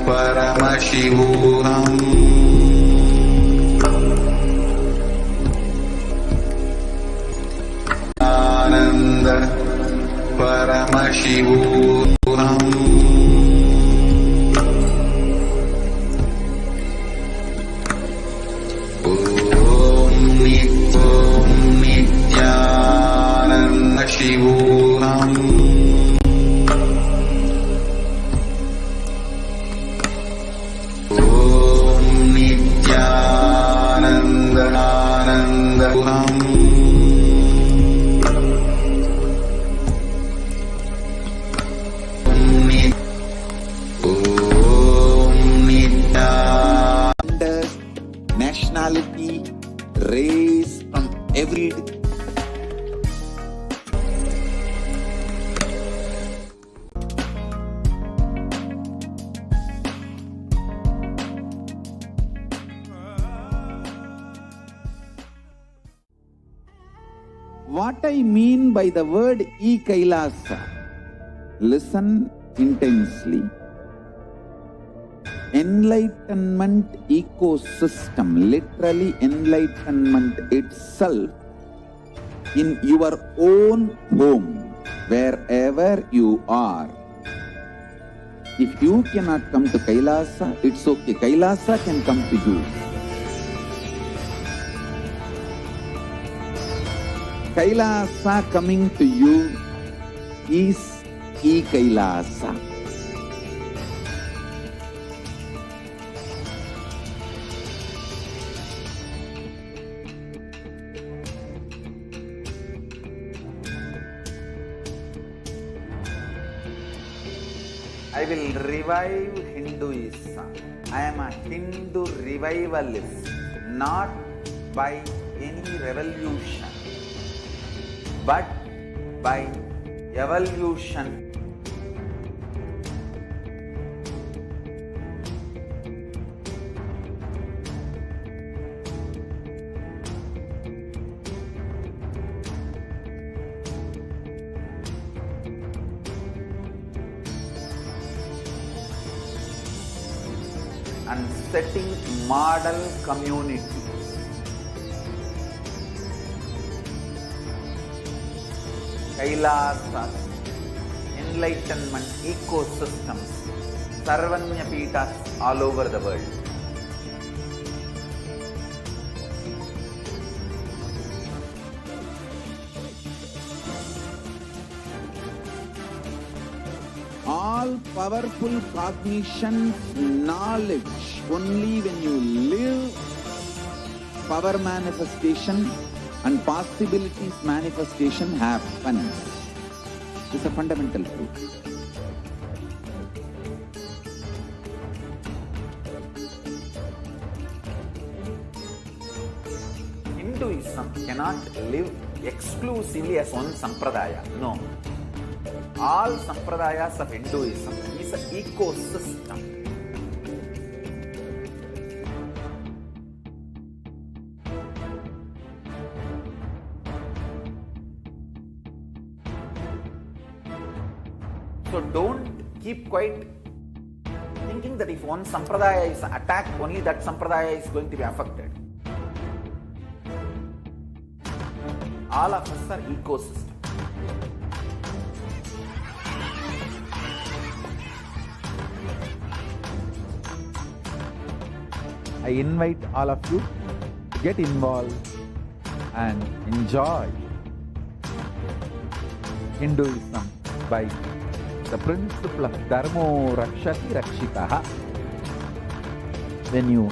Paramashivoham. Ananda Paramashivoham. Om Nithyananda Paramashivoham. Om Nithyananda Paramashivoham. Nationality, race, from every What I mean by the word e-Kailasa, listen intensely. Enlightenment ecosystem, literally enlightenment itself, in your own home, wherever you are. If you cannot come to Kailasa, it's okay. Kailasa can come to you. Kailasa coming to you is e-Kailasa. I will revive Hinduism. I am a Hindu revivalist, not by any revolution, but by evolution. And setting model community. Kailasas, enlightenment ecosystems, Sarvanya Pitas all over the world. All powerful cognition, knowledge, only when you live, power manifestation and possibilities manifestation happens. This is a fundamental truth. Hinduism cannot live exclusively as one sampradaya. No. All sampradayas of Hinduism is an ecosystem. So don't keep quiet thinking that if one sampradaya is attacked, only that sampradaya is going to be affected. All of us are ecosystem. I invite all of you to get involved and enjoy Hinduism by the principle of Dharmo Rakshati Rakshitaha. When you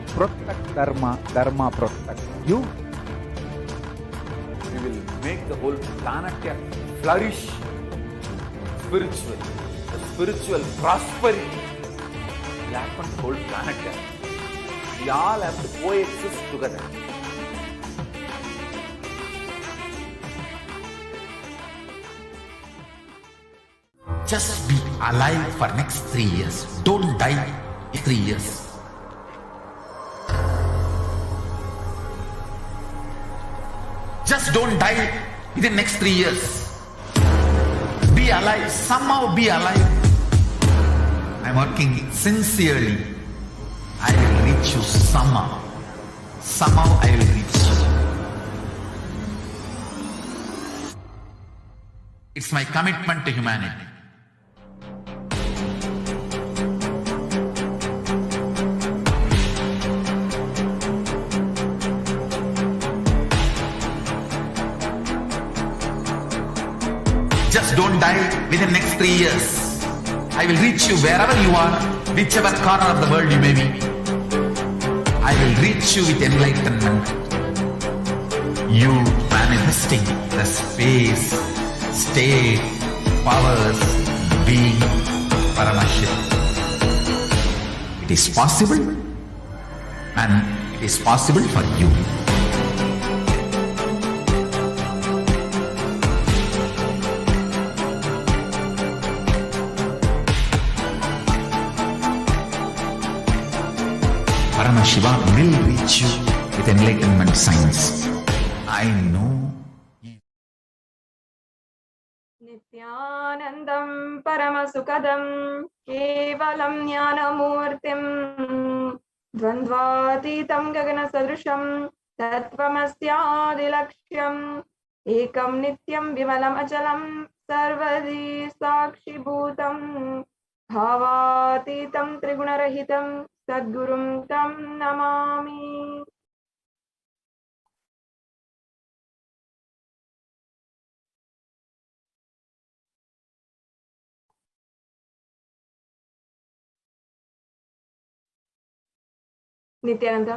protect Dharma, Dharma protects you. You will make the whole planet flourish spiritually. The spiritual prosperity will happen to the whole planet. We all have to coexist together. Just be alive for next 3 years. Don't die in 3 years. Just don't die in the next 3 years. Be alive. Somehow be alive. I'm working sincerely. I will reach you somehow. Somehow I will reach you. It's my commitment to humanity. Just don't die within the next 3 years. I will reach you wherever you are, whichever corner of the world you may be. I will reach you with enlightenment. You manifesting the space, state, powers, being, Paramashivoham. It is possible, and it is possible for you. Paramashivoham will reach you with enlightenment science. I know. Nithyanandam Paramasukadam Kevalam Jnanamurtim Dvandvatitam Gagana Sadrusham Tattvamasyaadilakshyam Ekam Nityam Vimalam Achalam Sarvadi Sakshi Bhutam Bhavatitam Trigunarahitam Sadgurum Tam Namami. Nithyananda,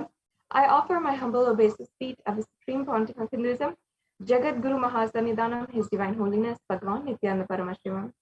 I offer my humble obeisance feet of the Supreme Pontiff of Hinduism, Jagat Guru Mahasannidhanam, His Divine Holiness, Bhagavan Nithyananda Paramashivam.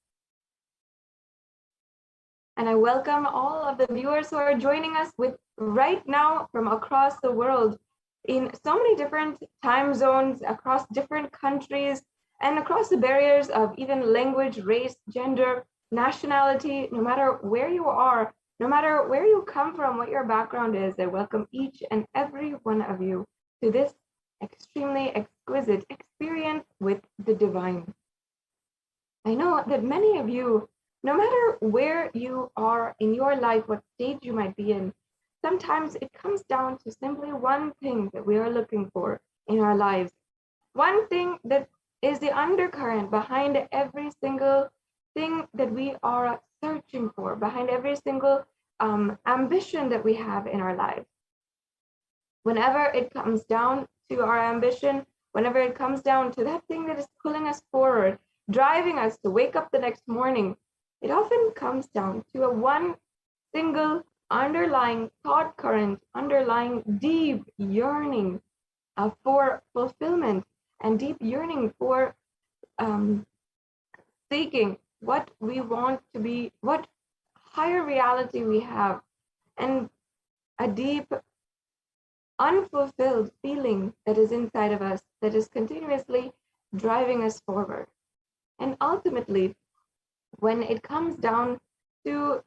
And I welcome all of the viewers who are joining us with right now from across the world in so many different time zones, across different countries, and across the barriers of even language, race, gender, nationality. No matter where you are, no matter where you come from, what your background is, I welcome each and every one of you to this extremely exquisite experience with the divine. I know that many of you, no matter where you are in your life, what stage you might be in, sometimes it comes down to simply one thing that we are looking for in our lives. One thing that is the undercurrent behind every single thing that we are searching for, behind every single ambition that we have in our lives. Whenever it comes down to our ambition, whenever it comes down to that thing that is pulling us forward, driving us to wake up the next morning, it often comes down to a one single underlying thought current, underlying deep yearning for fulfillment and deep yearning for seeking what we want to be, what higher reality we have, and a deep unfulfilled feeling that is inside of us that is continuously driving us forward. And ultimately, when it comes down to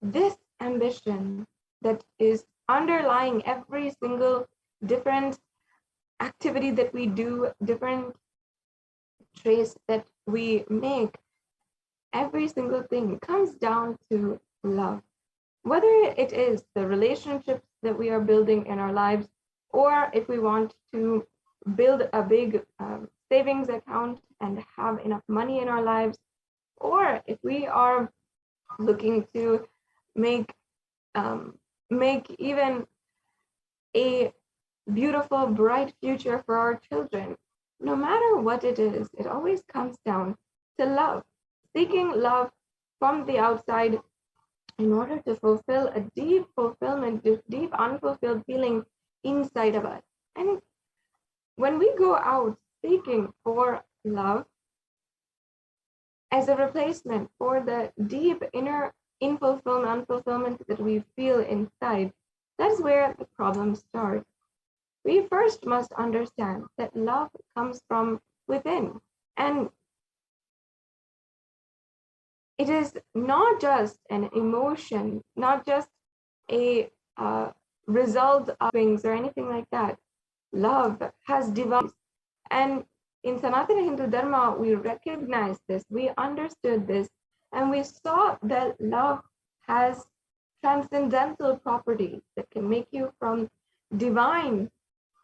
this ambition that is underlying every single different activity that we do, different trace that we make, every single thing comes down to love. Whether it is the relationships that we are building in our lives, or if we want to build a big savings account and have enough money in our lives, or if we are looking to make even a beautiful, bright future for our children, no matter what it is, it always comes down to love, seeking love from the outside in order to fulfill a deep fulfillment, deep unfulfilled feeling inside of us. And when we go out seeking for love as a replacement for the deep inner unfulfillment that we feel inside, that's where the problem starts. We first must understand that love comes from within, and it is not just an emotion, not just a result of things or anything like that. Love has divine, and in Sanatana Hindu Dharma, we recognized this, we understood this, and we saw that love has transcendental properties that can make you from divine,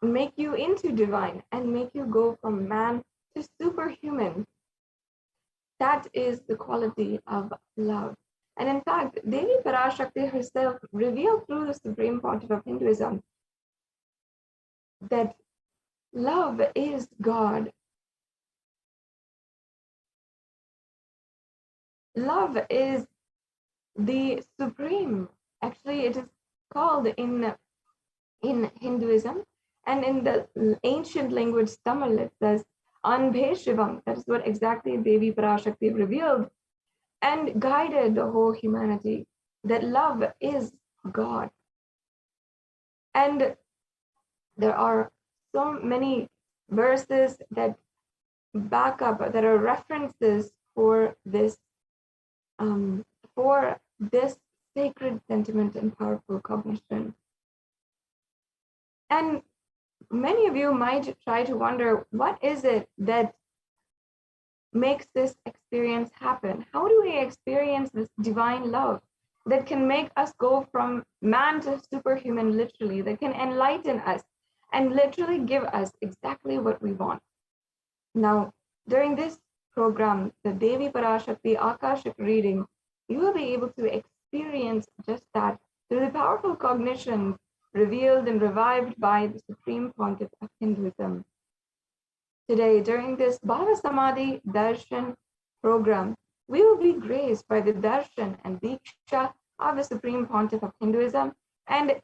make you into divine, and make you go from man to superhuman. That is the quality of love. And in fact, Devi Parashakti herself revealed through the Supreme Pontiff of Hinduism that love is God. Love is the supreme. Actually, it is called in Hinduism and in the ancient language Tamil, it says Anbheshivam. That is what exactly Devi Parashakti revealed and guided the whole humanity, that love is God. And there are so many verses that back up, that are references for this sacred sentiment and powerful cognition. And many of you might try to wonder, what is it that makes this experience happen? How do we experience this divine love that can make us go from man to superhuman, literally, that can enlighten us and literally give us exactly what we want? Now, during this program, the Devi Parashakti Akashic reading, you will be able to experience just that through the powerful cognition revealed and revived by the Supreme Pontiff of Hinduism. Today, during this Bhava Samadhi Darshan program, we will be graced by the Darshan and Diksha of the Supreme Pontiff of Hinduism. And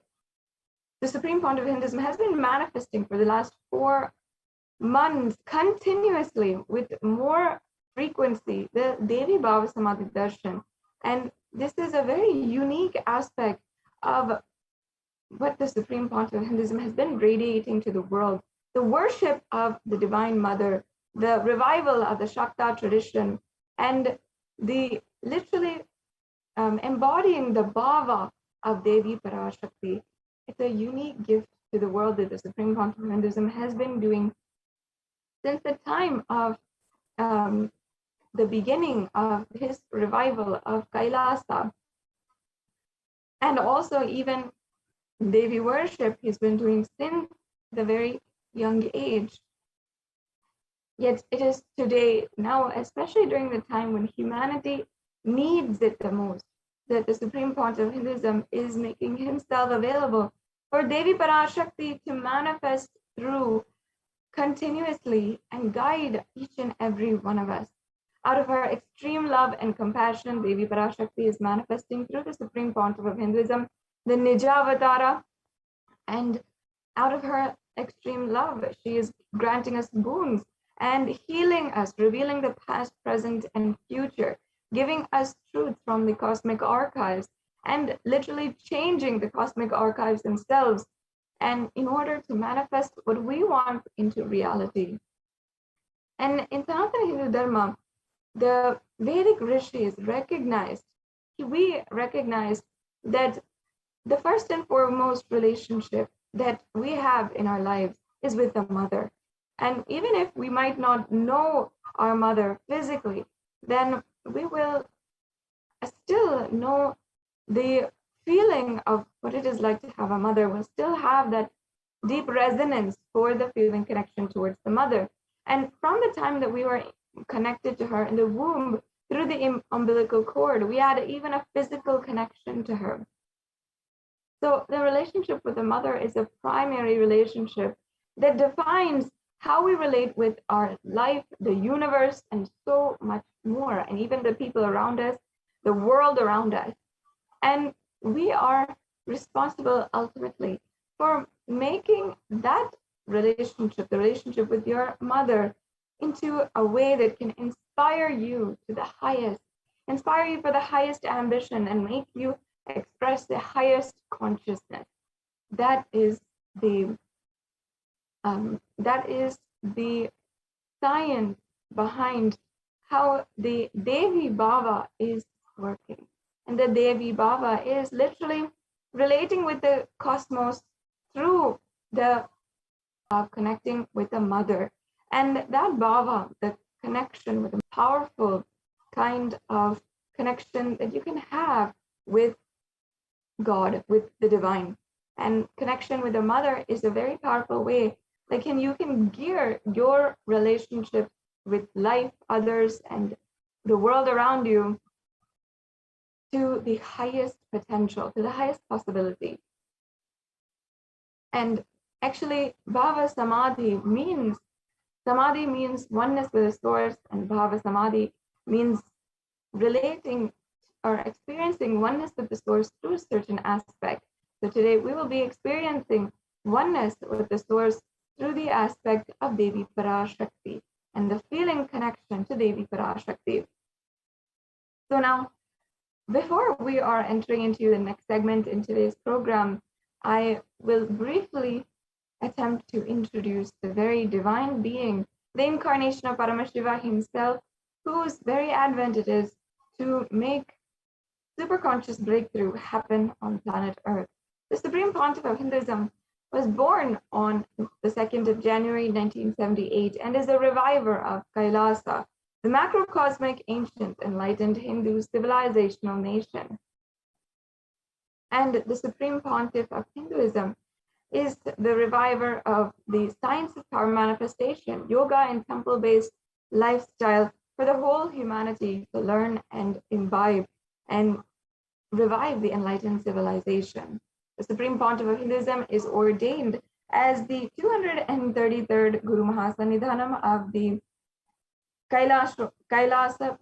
the Supreme Pontiff of Hinduism has been manifesting for the last 4 months continuously with more frequency, the Devi Bhava Samadhi Darshan. And this is a very unique aspect of what the Supreme Pontiff of Hinduism has been radiating to the world. The worship of the Divine Mother, the revival of the Shakta tradition, and the literally embodying the bhava of Devi Parashakti. It's a unique gift to the world that the Supreme Pontiff of Hinduism has been doing since the time of the beginning of his revival of Kailasa. And also even Devi worship he's been doing since the very young age. Yet it is today, now, especially during the time when humanity needs it the most, that the Supreme Pontiff of Hinduism is making himself available for Devi Parashakti to manifest through continuously and guide each and every one of us. Out of her extreme love and compassion, Devi Parashakti is manifesting through the Supreme Pontiff of Hinduism, the Nijavatara, and out of her extreme love, she is granting us boons and healing us, revealing the past, present, and future, giving us truth from the cosmic archives, and literally changing the cosmic archives themselves, and in order to manifest what we want into reality. And in Sanatana Hindu Dharma, the Vedic rishis recognized, we recognize that the first and foremost relationship that we have in our lives is with the mother. And even if we might not know our mother physically, then we will still know the feeling of what it is like to have a mother. We'll still have that deep resonance for the feeling connection towards the mother. And from the time that we were connected to her in the womb through the umbilical cord, we had even a physical connection to her. So the relationship with the mother is a primary relationship that defines how we relate with our life, the universe, and so much more, and even the people around us, the world around us. And we are responsible ultimately for making that relationship, the relationship with your mother, into a way that can inspire you to the highest, inspire you for the highest ambition, and make you express the highest consciousness. That is the science behind how the Devi Bhava is working. And the Devi Bhava is literally relating with the cosmos through the connecting with the mother. And that Bhava, the connection with a powerful kind of connection that you can have with God, with the divine. And connection with the mother is a very powerful way. Like, you can gear your relationship with life, others, and the world around you to the highest potential, to the highest possibility. And actually, Bhava Samadhi means oneness with the source, and Bhava Samadhi means relating or experiencing oneness with the source through a certain aspect. So today we will be experiencing oneness with the source through the aspect of Devi Parashakti and the feeling connection to Devi Parashakti. So now, before we are entering into the next segment in today's program, I will briefly attempt to introduce the very divine being, the incarnation of Paramashiva himself, whose very advent it is to make superconscious breakthrough happen on planet Earth. The Supreme Pontiff of Hinduism was born on the 2nd of January 1978 and is a reviver of Kailasa, the macrocosmic, ancient, enlightened Hindu civilizational nation. And the Supreme Pontiff of Hinduism is the reviver of the science of power manifestation, yoga and temple-based lifestyle for the whole humanity to learn and imbibe and revive the enlightened civilization. The Supreme Pontiff of Hinduism is ordained as the 233rd Guru Mahasannidhanam of the Kailasa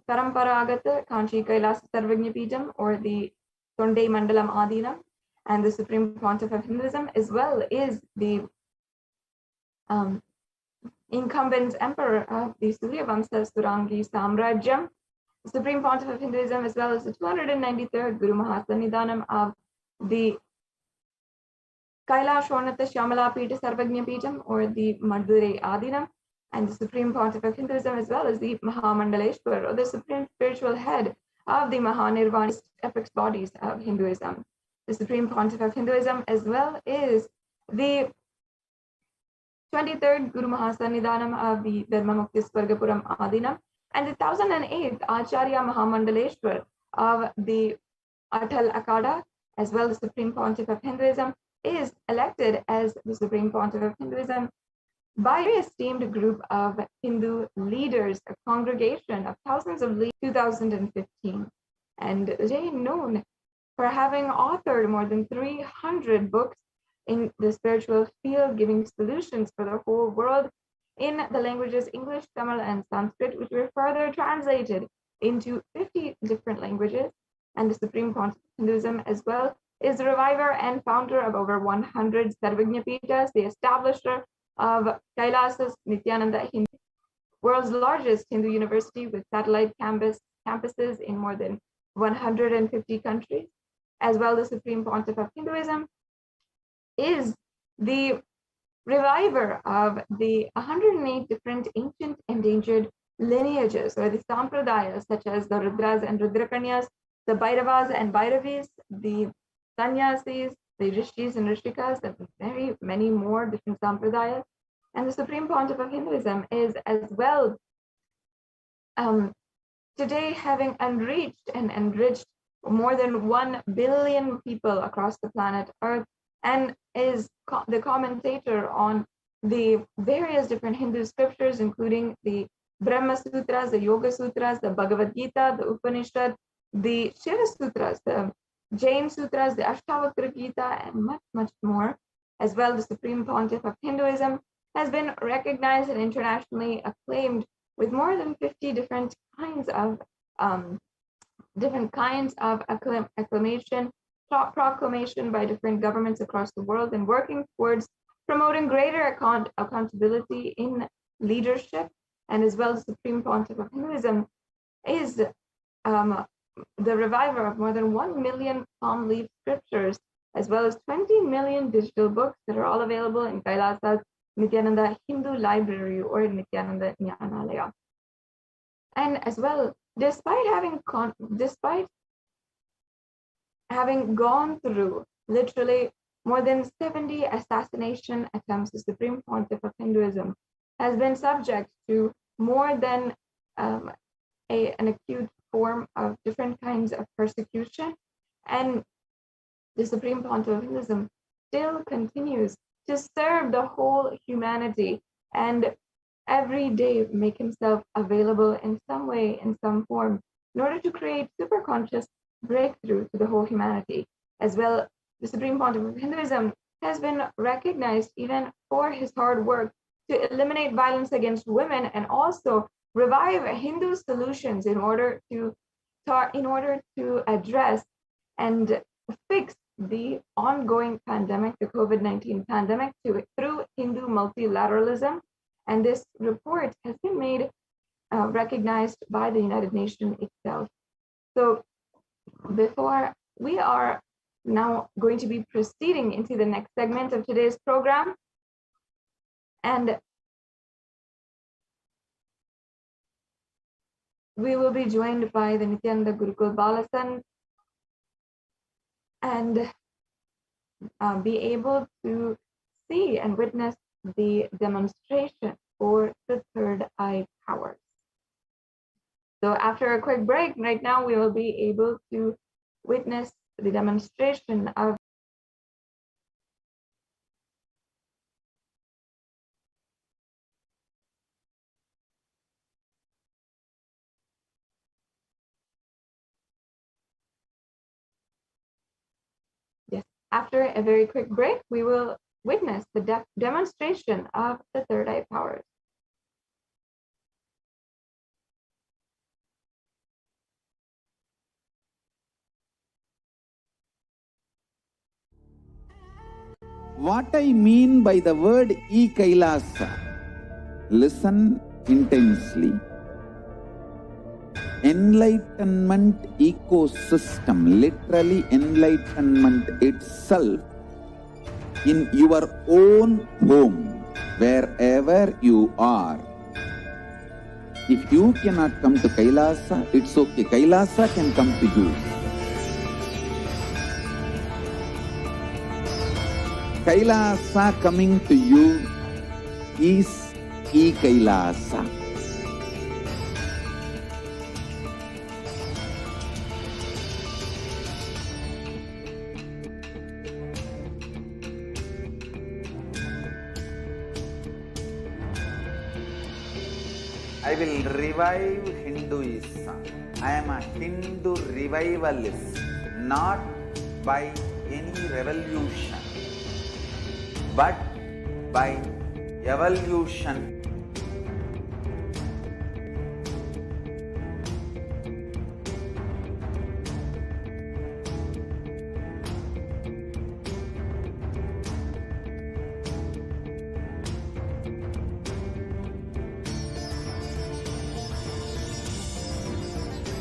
Paramparagata Kanchi Kailasa Sarvajñapijam, or the Tondai Mandalam Adinam, and the Supreme Pontiff of Hinduism as well is the incumbent emperor of the Suryavamsa Surangi Samrajyam. The Supreme Pontiff of Hinduism as well as the 293rd Guru Mahasannidhanam of the Kailashonata Shyamala Pita Sarvajñapijam, or the Madurai Adinam, and the Supreme Pontiff of Hinduism as well as the Mahamandaleshwar, or the Supreme Spiritual Head of the Mahanirvanist apex bodies of Hinduism. The Supreme Pontiff of Hinduism as well is the 23rd Guru Mahasannidhanam of the Dharmamukti Swargapuram Adinam, and the 1008th Acharya Mahamandaleshwar of the Atal Akada, as well as the Supreme Pontiff of Hinduism, is elected as the Supreme Pontiff of Hinduism by a esteemed group of Hindu leaders, a congregation of thousands of leaders, 2015, and today known for having authored more than 300 books in the spiritual field, giving solutions for the whole world in the languages English, Tamil, and Sanskrit, which were further translated into 50 different languages. And the Supreme Pontiff of Hinduism as well is the reviver and founder of over 100 Sarvajñapitas, the establisher of Kailasas Nithyananda Hindu, world's largest Hindu university with satellite campuses in more than 150 countries. As well, the Supreme Pontiff of Hinduism is the reviver of the 108 different ancient endangered lineages, or the sampradayas, such as the Rudras and Rudrakanyas, the Bhairavas and Bhairavis, the Sannyasis, the Rishis and Rishikas, and very many more different sampradayas. And the Supreme Pontiff of Hinduism is as well today having enriched and enriched more than 1 billion people across the planet Earth, and is the commentator on the various different Hindu scriptures, including the Brahma Sutras, the Yoga Sutras, the Bhagavad Gita, the Upanishad, the Shiva Sutras, the Jain Sutras, the Ashtavakra Gita, and much, much more. As well, the Supreme Pontiff of Hinduism has been recognized and internationally acclaimed with more than 50 different kinds of acclamation, proclamation by different governments across the world, and working towards promoting greater accountability in leadership. And as well, the Supreme Pontiff of Hinduism is the reviver of more than 1 million palm leaf scriptures, as well as 20 million digital books that are all available in Kailasa's Nithyananda Hindu Library, or Nithyananda Jnanalaya. And as well, despite having gone through literally more than 70 assassination attempts, the Supreme Pontiff of Hinduism has been subject to more than an acute form of different kinds of persecution, And the Supreme Pontiff of Hinduism still continues to serve the whole humanity and every day make himself available in some way, in some form, in order to create superconscious breakthrough to the whole humanity. As well, the Supreme Pontiff of Hinduism has been recognized even for his hard work to eliminate violence against women and also revive Hindu solutions in order to address and fix the ongoing pandemic, the COVID-19 pandemic, through Hindu multilateralism. And this report has been made recognized by the United Nations itself. So before we are now going to be proceeding into the next segment of today's program, and we will be joined by the Nithyananda Gurukul Balasan and be able to see and witness the demonstration for the third eye powers. So after a quick break, right now we will be able to witness the demonstration of After a very quick break, we will witness the demonstration of the third eye powers. What I mean by the word e-Kailasa, listen intensely. Enlightenment ecosystem, literally enlightenment itself, in your own home, wherever you are. If you cannot come to Kailasa, it's okay. Kailasa can come to you. Kailasa coming to you is e-Kailasa. I will revive Hinduism. I am a Hindu revivalist, not by any revolution, but by evolution.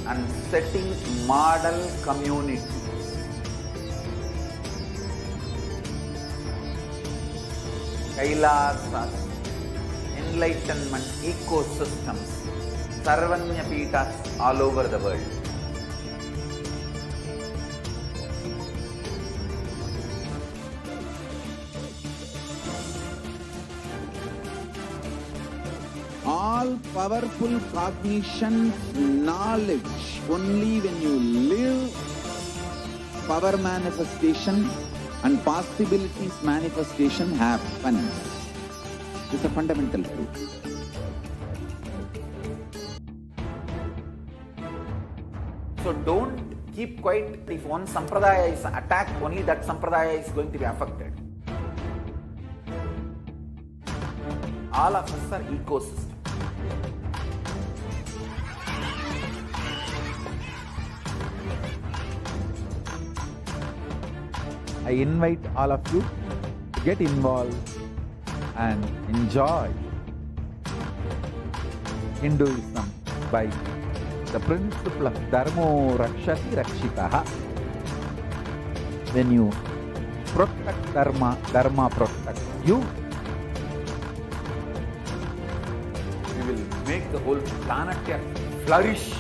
And setting model communities. Kailasas, enlightenment ecosystems, Sarvanya Peethas all over the world. All powerful cognition, knowledge, only when you live, power manifestation and possibilities manifestation happens. It's a fundamental truth. So don't keep quiet. If one sampradaya is attacked, only that sampradaya is going to be affected. All of us are ecosystem. I invite all of you to get involved and enjoy Hinduism by the principle of Dharmo Rakshati Rakshitaha. When you protect Dharma, Dharma protects you. We will make the whole planet flourish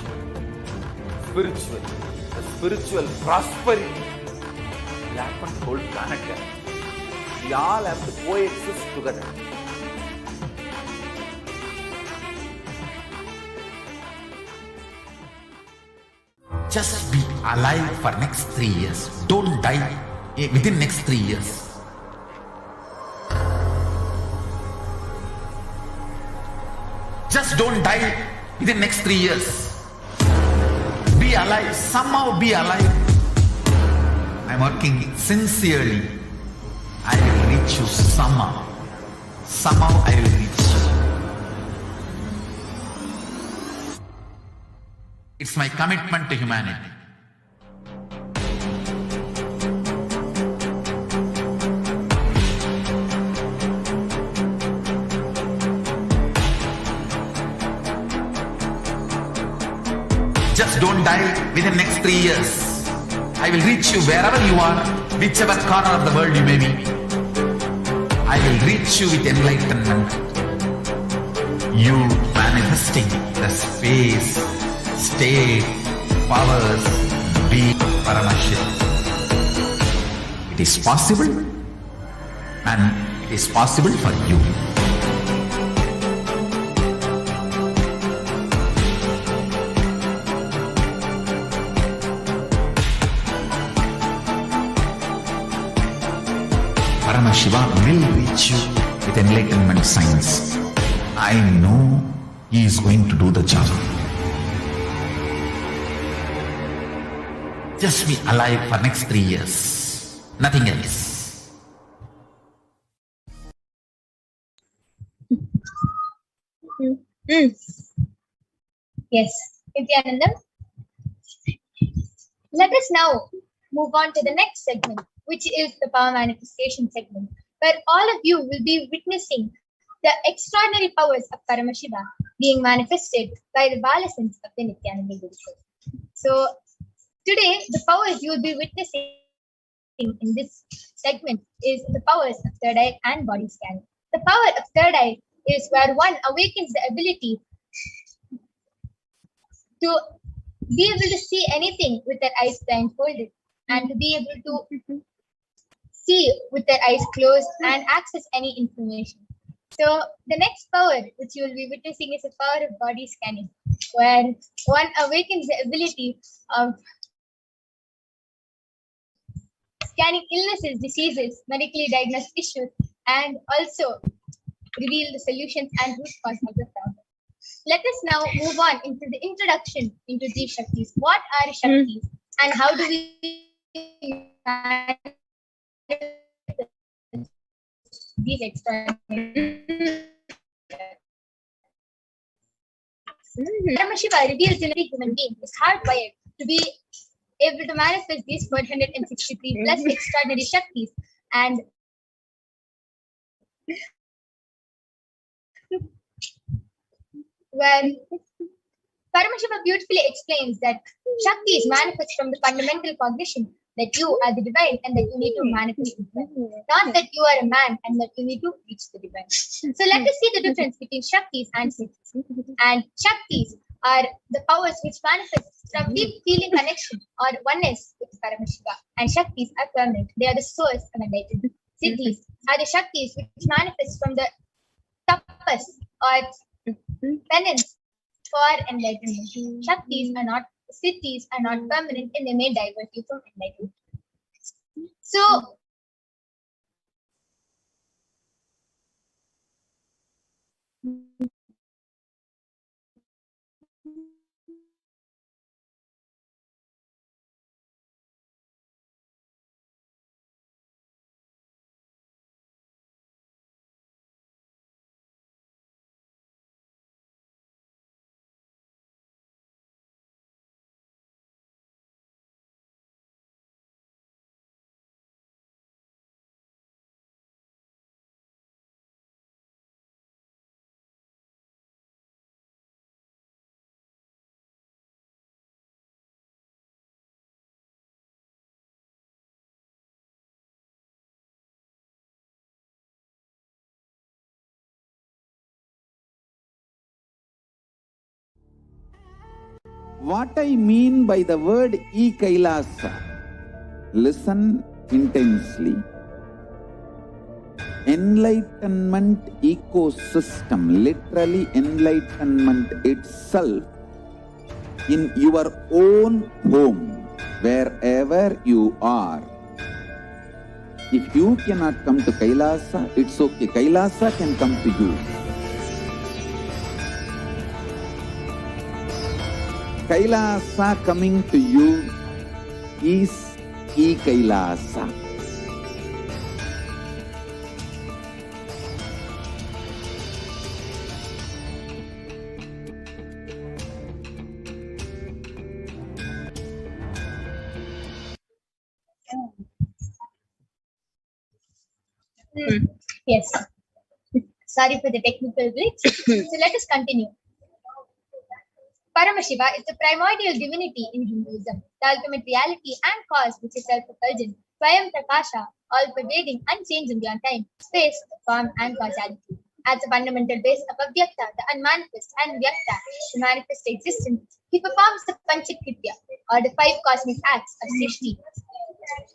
spiritually. The spiritual prosperity will happen to the whole planet. We all have to coexist together. Just be alive for next 3 years. Don't die within next 3 years. Just don't die within next 3 years. Be alive. Somehow be alive. I'm working sincerely. I will reach you somehow. Somehow I will reach you. It's my commitment to humanity. Just don't die within next 3 years. I will reach you wherever you are, whichever corner of the world you may be. I will reach you with enlightenment. You manifesting the space, state, powers, be Paramashivoham. It is possible, and it is possible for you. Paramashivoham will reach you with enlightenment science. I know he is going to do the job. Just be alive for next 3 years. Nothing else. Yes, Nithyananda. Let us now move on to the next segment, which is the power manifestation segment, where all of you will be witnessing the extraordinary powers of Paramashiva being manifested by the Balasons of the Nithyananda Gurus. So today, the powers you will be witnessing in this segment is the powers of third eye and body scanning. The power of third eye is where one awakens the ability to be able to see anything with their eyes blindfolded and to be able to see with their eyes closed and access any information. So the next power which you will be witnessing is the power of body scanning, where one awakens the ability of scanning illnesses, diseases, medically diagnosed issues, and also reveal the solutions and root cause of the problem. Let us now move on into the introduction into these Shaktis. What are Shaktis and how do we these extraordinary? Paramashiva reveals in every human being is hardwired to be able to manifest these 463 plus extraordinary Shaktis, and when Paramashiva beautifully explains that Shakti is manifest from the fundamental cognition that you are the divine and that you need to manifest the divine. Not that you are a man and that you need to reach the divine. So let us see the difference between Shaktis and Siddhis. And Shaktis are the powers which manifest from deep feeling connection or oneness with Paramashiva. And Shaktis are permanent. They are the source of enlightenment. Siddhis are the Shaktis which manifest from the tapas or penance for enlightenment. Shaktis are not, Siddhis are not permanent and they may divert you from enlightenment. So, what I mean by the word e-Kailasa, listen intensely. Enlightenment ecosystem, literally enlightenment itself, in your own home, wherever you are. If you cannot come to Kailasa, it's okay. Kailasa can come to you. Kailasa coming to you is e-Kailasa. Yes. Sorry for the technical glitch. So let us continue. Paramashiva is the primordial divinity in Hinduism, the ultimate reality and cause which is self-effulgent, Swayam Prakasha, all-pervading, unchanging beyond time, space, form and causality. As a fundamental base of Avyakta, the unmanifest, and Vyakta, the manifest existence, he performs the Panchakritya, or the 5 cosmic acts of Srishti,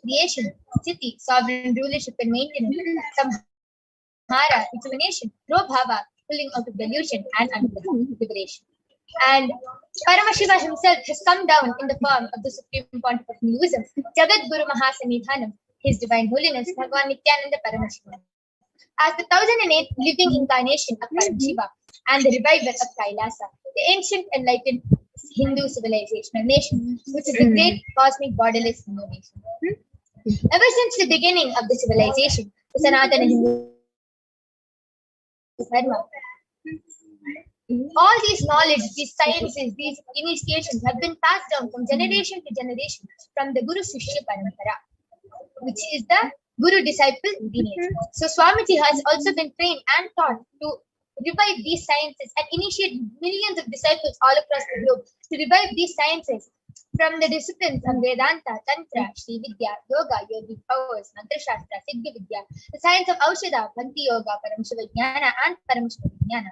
creation, Sthiti, sovereign rulership and maintenance, Samhara, rejuvenation, Robhava, pulling out of delusion and liberation. And Paramashiva himself has come down in the form of the Supreme Pontiff of Hinduism, Jagat Guru Mahasamidhanam, His Divine Holiness, Bhagavan Nithyananda Paramashivam. As the 1008 living incarnation of Paramashiva and the reviver of Kailasa, the ancient enlightened Hindu civilizational nation, which is the great cosmic borderless Hindu nation. Ever since the beginning of the civilization, the Sanatana Hindu Dharma, all these knowledge, these sciences, these initiations have been passed down from generation to generation from the Guru Shishya Parampara, which is the Guru disciple lineage. So Swamiji has also been trained and taught to revive these sciences and initiate millions of disciples all across the globe to revive these sciences from the disciplines of Vedanta, Tantra, Shri Vidya, Yoga, Yogic powers, Mantra Shastra, Siddha Vidya, the science of Aushadha, Bhakti Yoga, Paramashivoham and Paramashivoham.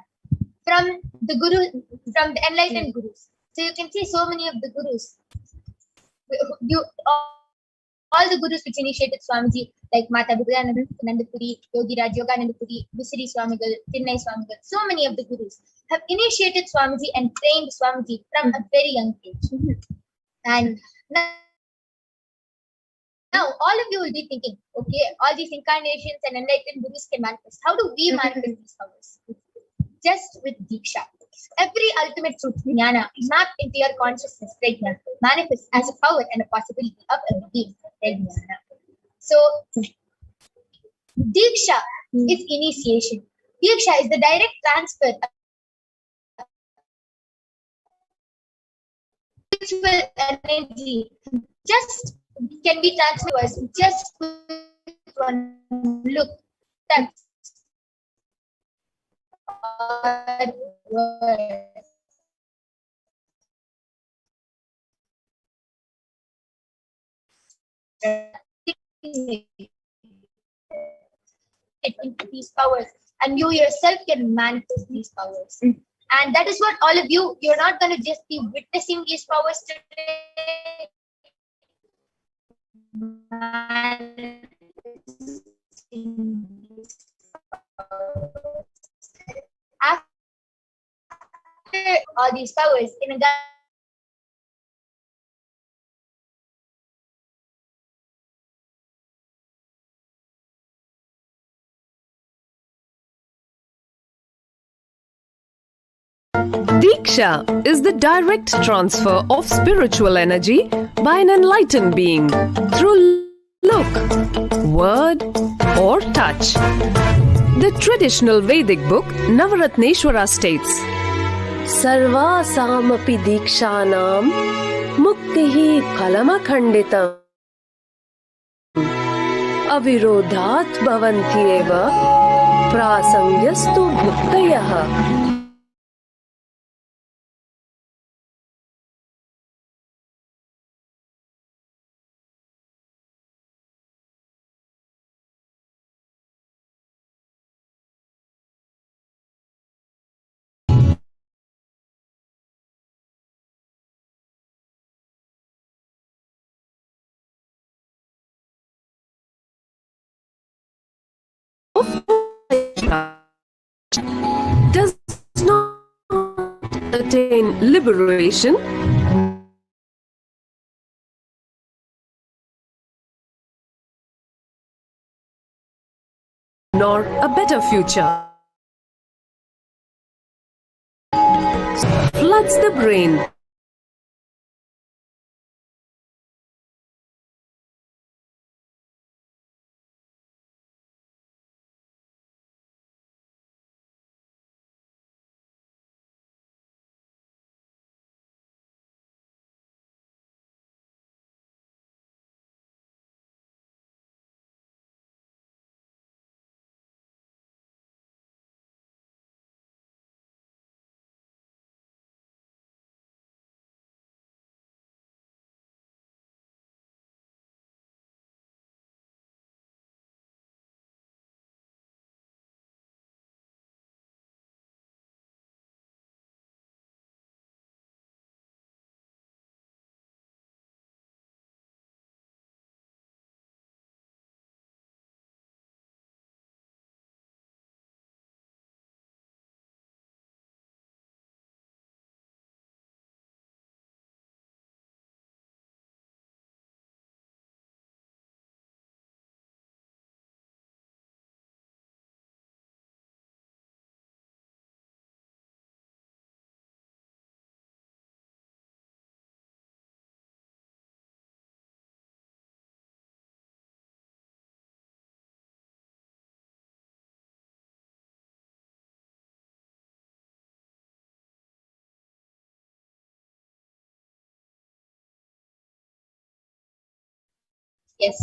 From the Guru, from the enlightened Gurus. So you can see so many of the Gurus. All the Gurus which initiated Swamiji, like Mata Nandapuri, Yogi Raj Yoganandapuri, Visiri Swamigal, Chinnai Swamigal, so many of the Gurus have initiated Swamiji and trained Swamiji from a very young age. And now all of you will be thinking, okay, all these incarnations and enlightened Gurus can manifest. How do we manifest these powers? Just with Diksha. Every ultimate truth, jnana, mapped into your consciousness right now, manifests as a power and a possibility of every being right now. So, Diksha is initiation. Diksha is the direct transfer of spiritual energy. Just can be transferred to us just with one look. That's into these powers, and you yourself can manifest these powers. And that is what all of you, you're not going to just be witnessing these powers today. After all these powers in a Diksha is the direct transfer of spiritual energy by an enlightened being through look, word, or touch. The traditional Vedic book Navaratneshwara states, Sarvasamapi Dikshanam Muktihi Phalamakhanditam Avirodhat Bhavantyeva Prasangyastu Bhuktayah. Does not attain liberation nor a better future. Floods the brain. Yes.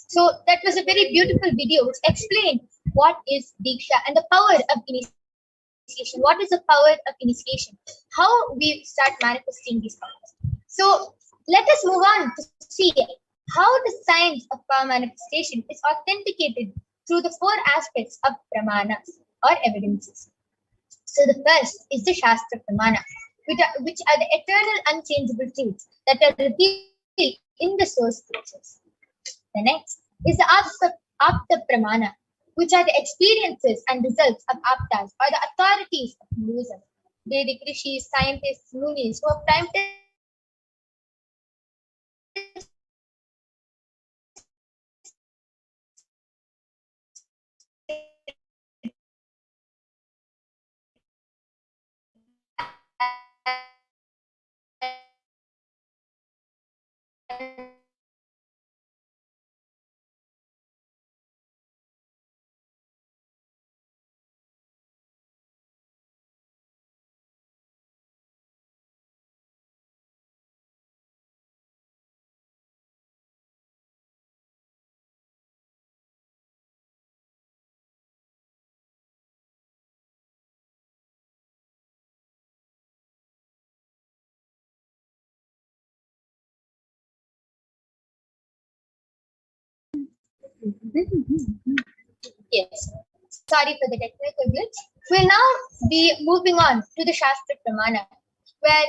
So that was a very beautiful video which explained what is Diksha and the power of initiation. What is the power of initiation? How we start manifesting these powers. So let us move on to see how the science of power manifestation is authenticated through the four aspects of pramanas or evidences. So the first is the Shastra Pramana, which are the eternal unchangeable truths that are revealed in the source scriptures. The next is the Apta Pramana, which are the experiences and results of Aptas or the authorities of Hinduism. Vedic rishis, scientists, munis who have time Yes. Sorry for the technical glitch. We'll now be moving on to the Shastra Pramana, where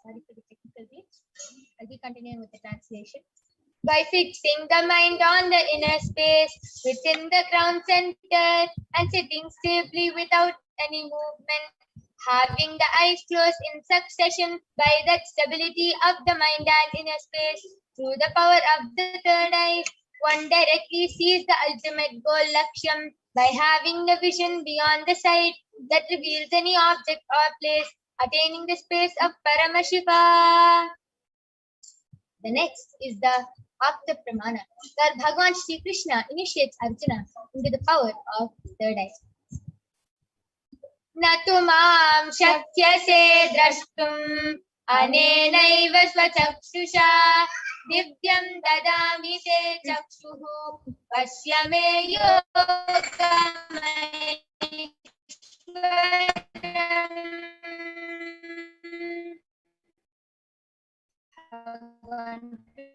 sorry for the technical glitch. I'll be continuing with the translation. By fixing the mind on the inner space within the ground center and sitting stably without any movement, having the eyes closed in succession by that stability of the mind and inner space through the power of the third eye, one directly sees the ultimate goal Laksham by having the vision beyond the sight that reveals any object or place, attaining the space of Paramashiva. The next is the Apta Pramana, where Bhagavan Shri Krishna initiates Arjuna into the power of third eye. न तु मां शक्यसे द्रष्टुम् अनेनैव स्वचक्षुषा दिव्यं ददामि ते चक्षुः पश्य मे योगमैश्वरम्.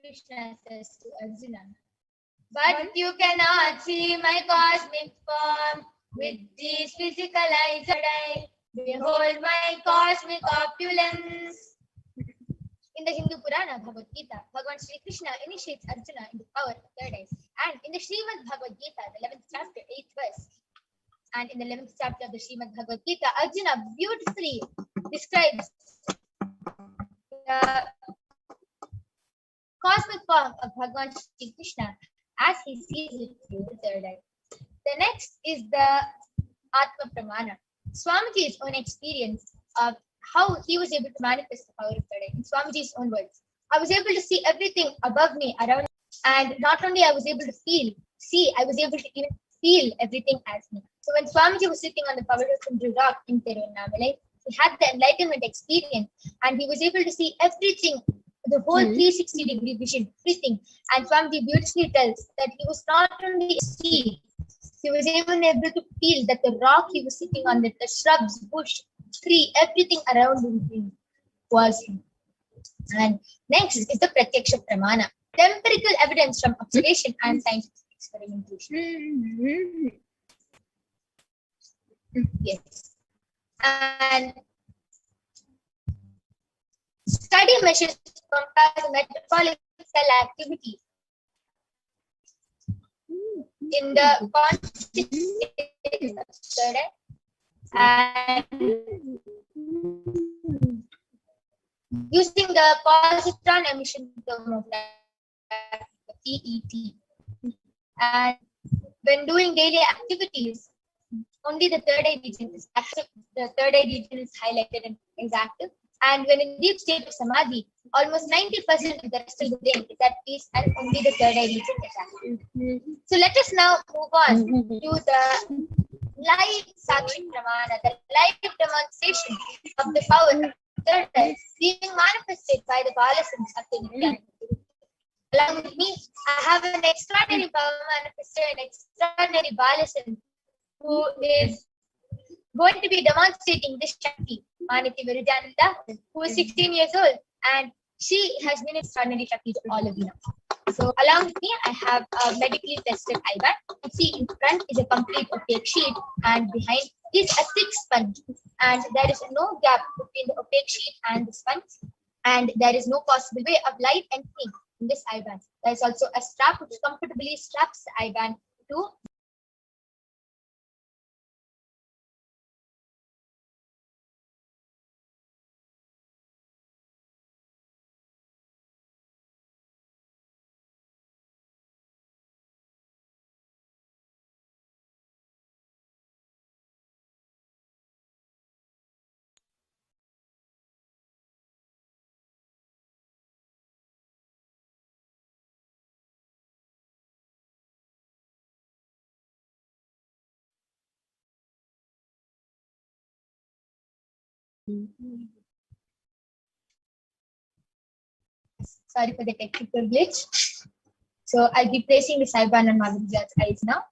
Krishna says to Arjuna, but you cannot see my cosmic form with these physical eyes that I behold my cosmic opulence. In the Hindu Purana Bhagavad Gita, Bhagavan Shri Krishna initiates Arjuna in the power of third eyes. And in the Srimad Bhagavad Gita, the 11th chapter, 8th verse, and in the 11th chapter of the Srimad Bhagavad Gita, Arjuna beautifully describes the cosmic form of Bhagavan Shri Krishna as he sees it through the third eye. The next is the Atma Pramana, Swamiji's own experience of how he was able to manifest the power of third eye. In Swamiji's own words, I was able to see everything above me, around me, and not only I was able to see, I was able to even feel everything as me. So when Swamiji was sitting on the Pavadakundra rock in Tiruvannamalai, he had the enlightenment experience and he was able to see everything, the whole 360-degree vision, everything. And Swamiji beautifully tells that he was not only see, he was even able to feel that the rock he was sitting on, that the shrubs, bush, tree, everything around him was him. And next is the Pratyaksha Pramana, the empirical evidence from observation and scientific experimentation. Yes. And study measures compare metabolic cell activity in the consciousness of third eye, and using the positron emission thermography, PET. And when doing daily activities, only the third eye region is active, the third eye region is highlighted and is active. And when in deep state of samadhi, almost 90% of the rest of the brain is at peace and only the third eye region is active. So let us now move on to the live Sakshi Pramana, the live demonstration of the power of third eye being manifested by the Balasans of the Nithyananda. Along with me, I have an extraordinary power manifester, an extraordinary Balasan, who is going to be demonstrating this Shakti, Manati Virijananda, who is 16 years old, and she has been extraordinary Shakti to all of you now. So along with me, I have a medically tested eye-bag. You see, in front is a complete opaque sheet, and behind is a thick sponge. And there is no gap between the opaque sheet and the sponge, and there is no possible way of light entering in this eye-band. There is also a strap which comfortably straps the eye-band to Sorry for the technical glitch. So I'll be placing the eye-band on Madhurya's eyes now.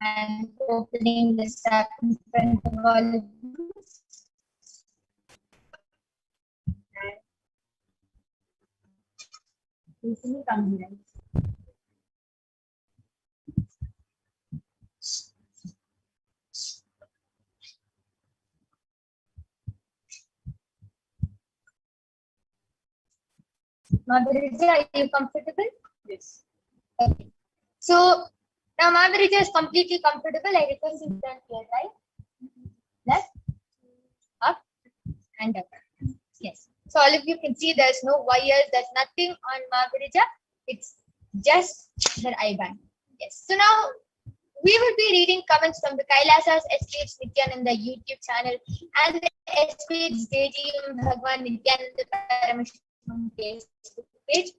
And opening the strap in front of all of you. Madhurya, are you comfortable? Yes. Okay. So now Madhurya is completely comfortable. I request you to turn to your right, left, up, and down. Yes. So all of you can see there's no wires, there's nothing on Madhurya. It's just her eye-band. Yes. So now we will be reading comments from the Kailasa's HDH Nithyananda YouTube channel and the HDH Bhagavan Nithyananda Paramashivam Facebook page.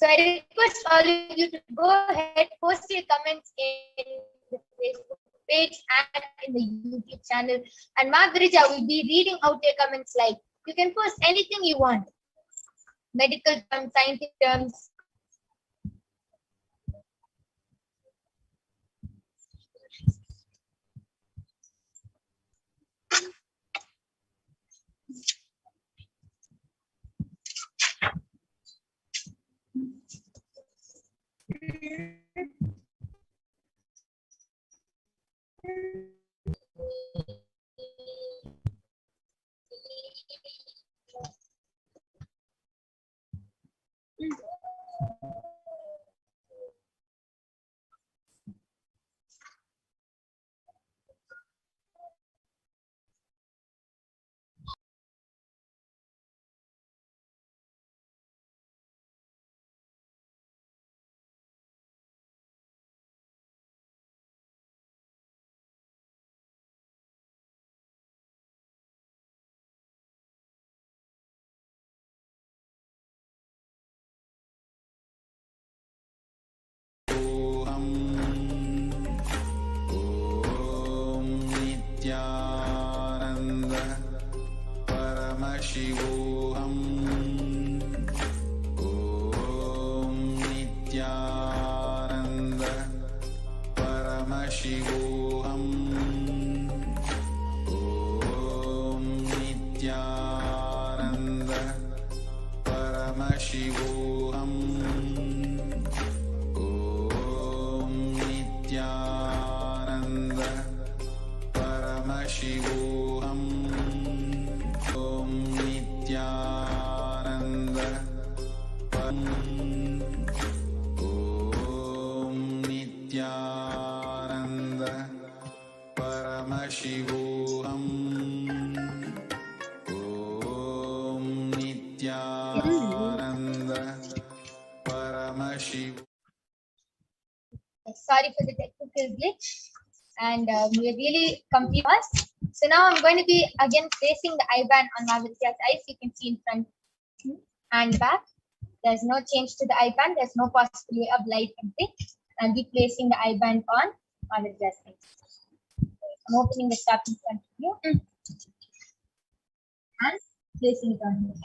So I request all of you to go ahead, post your comments in the Facebook page and in the YouTube channel. And Margarita will be reading out your comments like, you can post anything you want. Medical terms, scientific terms. Nithyananda Paramashivoham. Om Nithyananda Paramashivoham. Om Nithyananda Paramashivoham. Om Nithyananda Paramashivoham. Om Nithyananda Om Nithyananda Paramashivoham. Om Nithyananda Paramashivoham. Sorry for the technical glitch. And we're really complete us. So now I'm going to be again placing the IBAN on Margarita's eyes. You can see in front and back. There's no change to the IBAN. There's no possible way of light entry. I'll be placing the IBAN on Margarita's eyes. I'm opening the strap in front of you and placing it on here.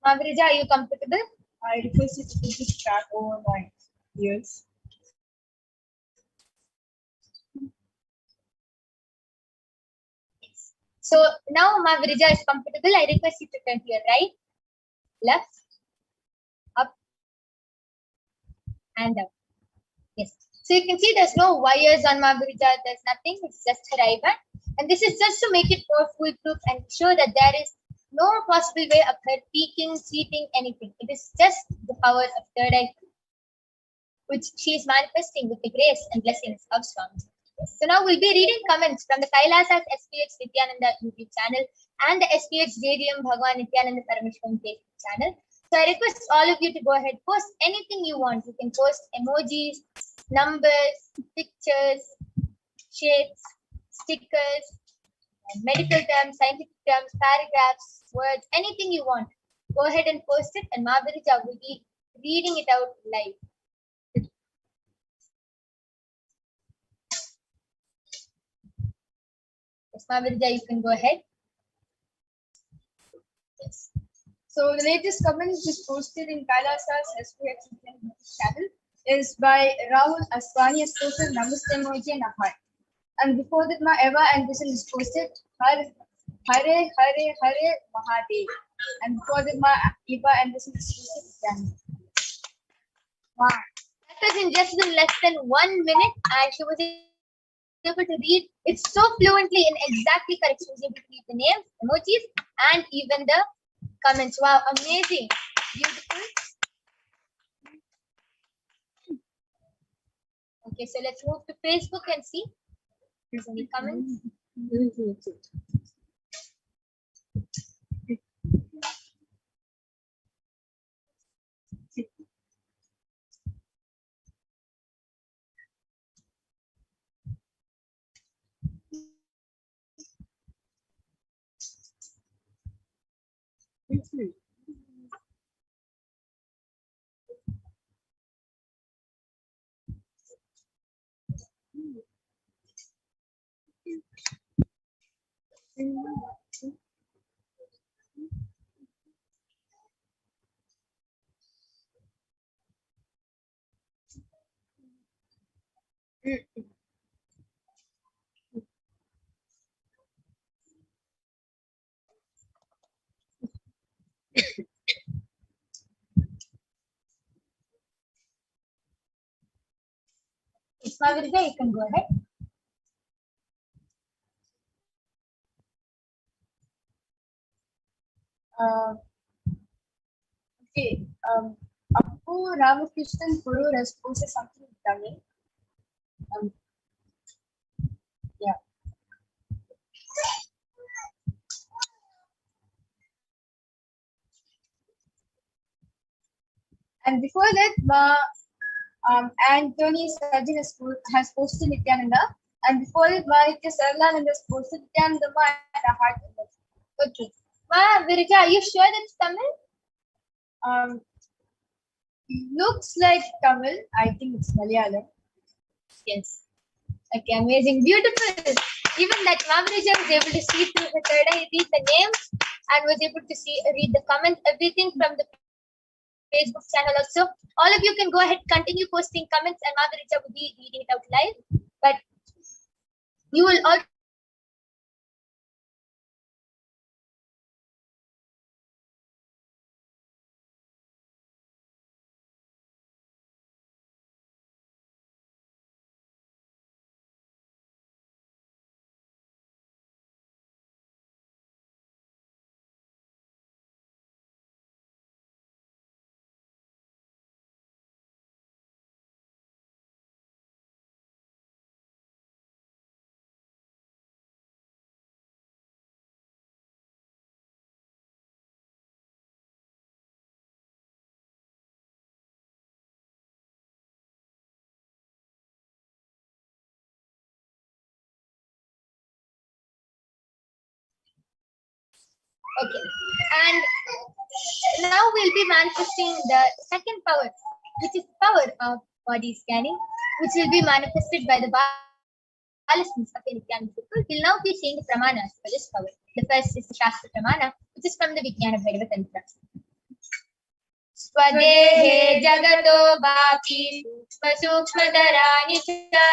Margarita, are you comfortable? I request you to put the strap over my ears. So now Margarita is comfortable. I request you to turn to your right, left, up, and down. Yes. So you can see there's no wires on Margarita. There's nothing. It's just her IBAN. And this is just to make it more foolproof and show that there is no possible way of her peeking, cheating, anything. It is just the power of third eye, which she is manifesting with the grace and blessings of Swami. So now we'll be reading comments from the Kailasa's HDH Nithyananda YouTube channel and the HDH Bhagwan Nithyananda Paramashivam Facebook channel. So I request all of you to go ahead, post anything you want. You can post emojis, numbers, pictures, shapes, stickers, medical terms, scientific terms, paragraphs, words, anything you want. Go ahead and post it, and Margarita will be reading it out live. Yes, Margarita, you can go ahead. Yes. So the latest comment which is posted in Kailasa's SPX channel is by Rahul Aswani, has posted Namaste emoji and Ahai. And before that, my Eva Anderson is posted Hare Hare Hare Mahadev. And before that, my Eva Anderson is posted Jan. Wow. That was in just less than 1 minute, and she was able to read it so fluently and exactly correct. She was able to read the names, emojis, and even the comments. Wow, amazing. Beautiful. Okay, so let's move to Facebook and see if there's any comments. Mavirga, you can go ahead. Okay. Appu Ramakrishnan Guru has posted something in Tamil. Yeah. And before that, Anthony Sajjan has posted Nithyananda. And before it, Maritya Sarlanand has posted Nithyananda and a heart emoji. Okay. Ma Virja, are you sure that's Tamil? Looks like Tamil. I think it's Malayalam. Yes. Okay, amazing. Beautiful. Even that Ma Virja was able to see through the third eye, read the names, and was able to read the comments, everything from the Facebook channel also. All of you can go ahead, continue posting comments, and Ma Virja will be reading it out live. But you will all okay. And now we'll be manifesting the second power, which is power of body scanning, which will be manifested by the balasins of the Nithyananda people. We'll now be seeing the pramanas for this power. The first is the Shastra Pramana, which is from the Vijnana Bhairava Tantra. Swadehe jagato bhati sukshmadharani cha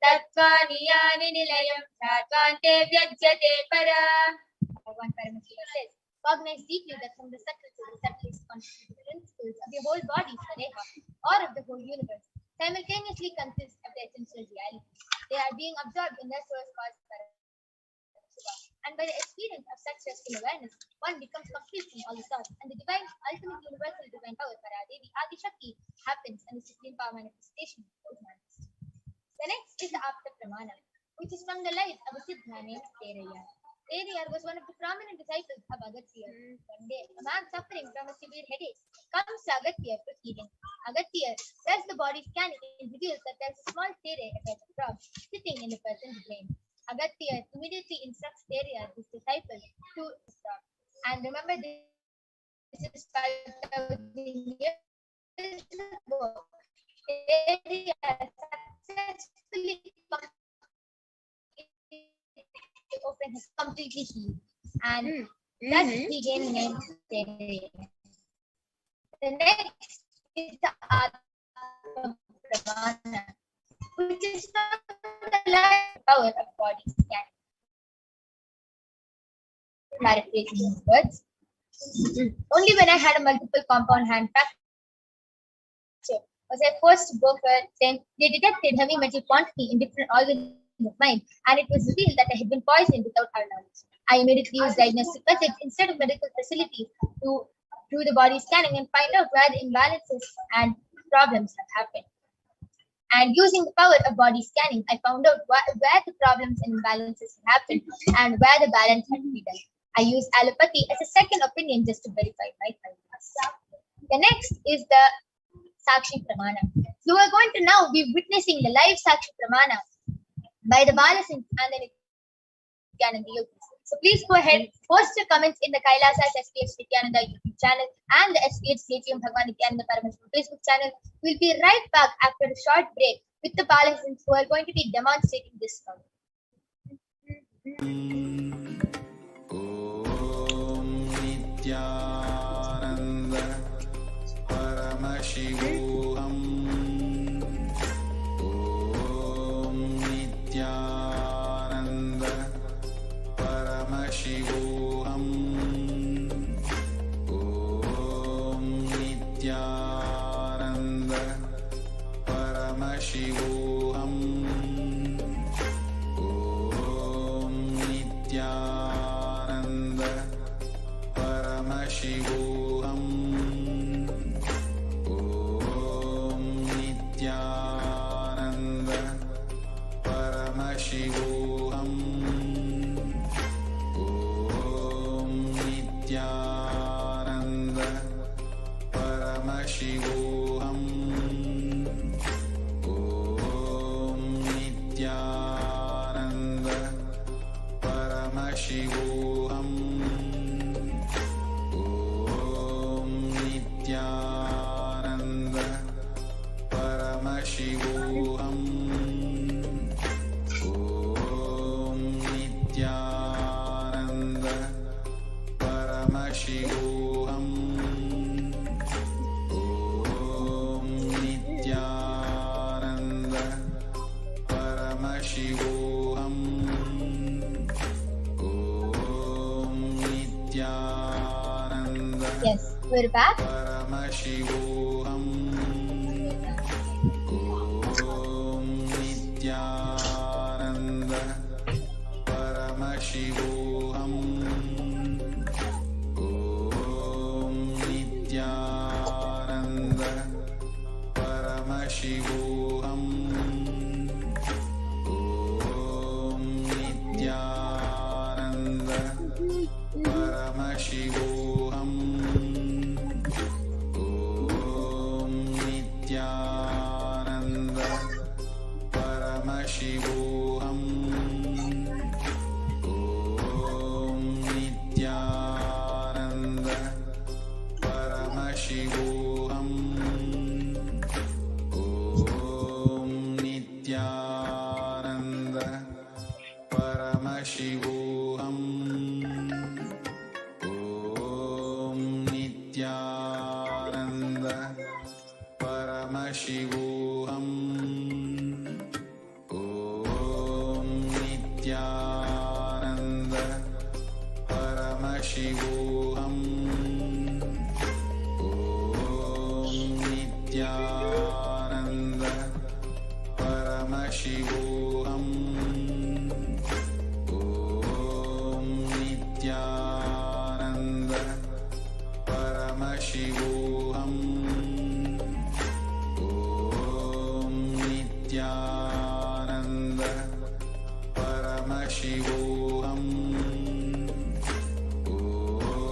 tattvani yani nilayam tattvante vyajyate para. Bhagavan Paramashiva says, cognize deeply that from the subtle to the subtlest constituted principles of your whole body, Swadeha, or of the whole universe, simultaneously consist of the essential reality. They are being absorbed in their source cause Paramashiva. And by the experience of such restful awareness, one becomes complete in all the thoughts, and the divine, ultimate universal divine power, Paradevi, Adishakti, happens, and the supreme power manifestation is manifest. The next is the Apta Pramana, which is from the life of a Siddha named Terayar. Terayar was one of the prominent disciples of Agastya. One day, a man suffering from a severe headache comes to Agastya for healing. Agastya does the body scanning and reveals that there is a small tere effect of frog sitting in the person's brain. Agastya immediately instructs Terayar, his disciple, to stop. And remember, this is 5,000 years ago. Terayar successfully open his completely healed, and thus he gained the name Terayar. The next is the Atma Pramana, which is from the life power of body scanning. Paraphrasing these words. Only when I had a multiple compound hand fracture was I forced to go for them. They detected heavy metal quantity in different organs of mine, and it was revealed that I had been poisoned without our knowledge. I immediately used diagnostic methods instead of medical facilities to do the body scanning and find out where the imbalances and problems have happened. And using the power of body scanning, I found out where the problems and imbalances had happened and where the balance had to be done. I use allopathy as a second opinion just to verify my findings. The next is the Sakshi Pramana. So we're going to now be witnessing the live Sakshi Pramana by the Balasins and the Nithyananda yogis. So please go ahead, post your comments in the Kailasa's HDH Nithyananda YouTube channel and the HDH Bhagavan Nithyananda Paramashivam Facebook channel. We'll be right back after a short break with the Balasins who are going to be demonstrating this power. Om Nithyananda Paramashivoham. Om Nithyananda Paramashivoham. Om Nithyananda Paramashivoham. Om Nithyananda Paramashivoham. Om Nithyananda Paramashivoham. Om Nithyananda Paramashivoham. Om Nithyananda Paramashivoham. Om Nithyananda Paramashivoham. Om Nithyananda Paramashivoham. Om Nithyananda Paramashivoham. Om Nithyananda Yes, we're back. Paramashivoham. Om Nithyananda Paramashivoham. Om Nithyananda Paramashivoham. Om Nithyananda Paramashivoham. Om Nithyananda Paramashivoham. Om Nithyananda Paramashivoham. Om Nithyananda Paramashivoham. Om Nithyananda Paramashivoham. Om Nithyananda Paramashivoham. Om Nithyananda Paramashivoham. Om Nithyananda Paramashivoham. Om Nithyananda Paramashivoham.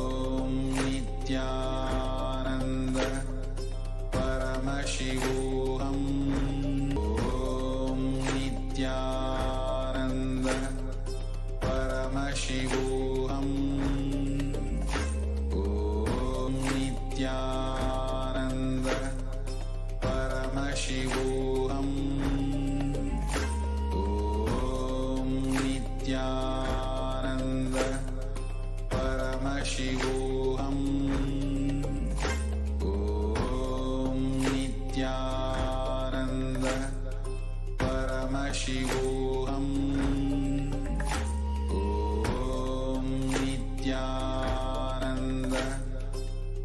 Om Nithyananda Paramashivoham. Om Nithyananda Paramashivoham. Om Nithyananda Paramashivoham. Om Nithyananda Paramashivoham. Om Nithyananda Paramashivoham. Om Nithyananda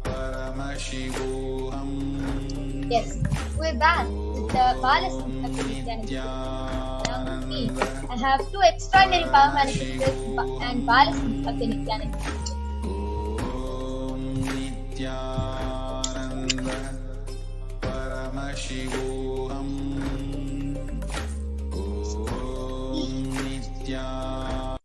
Paramashivoham. Yes, we're back with the Balasam of the Nithyananda. Now with me, I have two extraordinary power manifestors and Balasams of the Nithyananda. Om Nithyananda Paramashivoham. Om Nithyananda.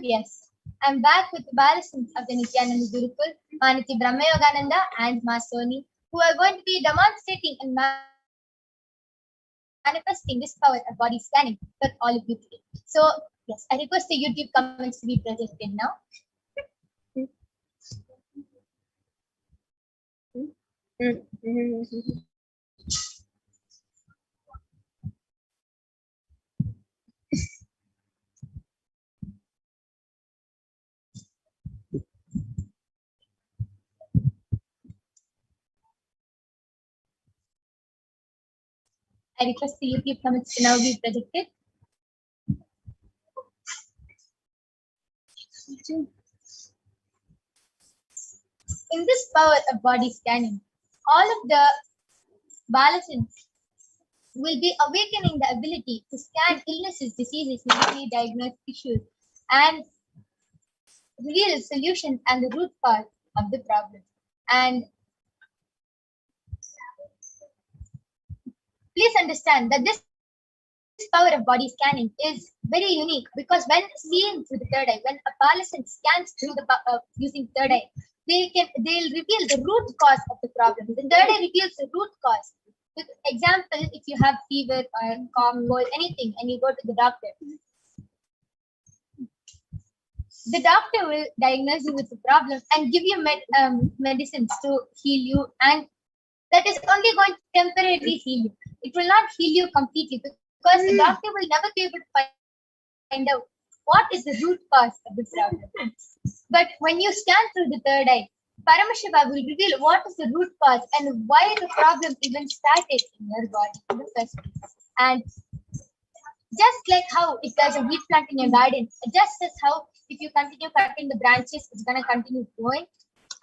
Yes, I'm back with the Balasams of the Nithyananda Gurukul, Manati Brahmayogananda and Masoni, who are going to be demonstrating and manifesting this power of body scanning for all of you today. So, yes, I request the YouTube comments to be projected now. I request the YouTube comments to now be projected. In this power of body scanning, all of the adolescents will be awakening the ability to scan illnesses, diseases, medically diagnosed issues, and reveal solutions and the root cause of the problem. And please understand that this power of body scanning is very unique, because when seen through the third eye, when a adolescent scans through the using third eye, they'll reveal the root cause of the problem. The third eye reveals the root cause. For example, if you have fever or cough, cold, anything, and you go to the doctor will diagnose you with the problem and give you medicines to heal you, and that is only going to temporarily heal you. It will not heal you completely, because the doctor will never be able to find out what is the root cause of the problem. But when you scan through the third eye, Paramashiva will reveal what is the root cause and why the problem even started in your body in the first place. And just like how it does a wheat plant in your garden, just as how if you continue cutting the branches, it's going to continue growing.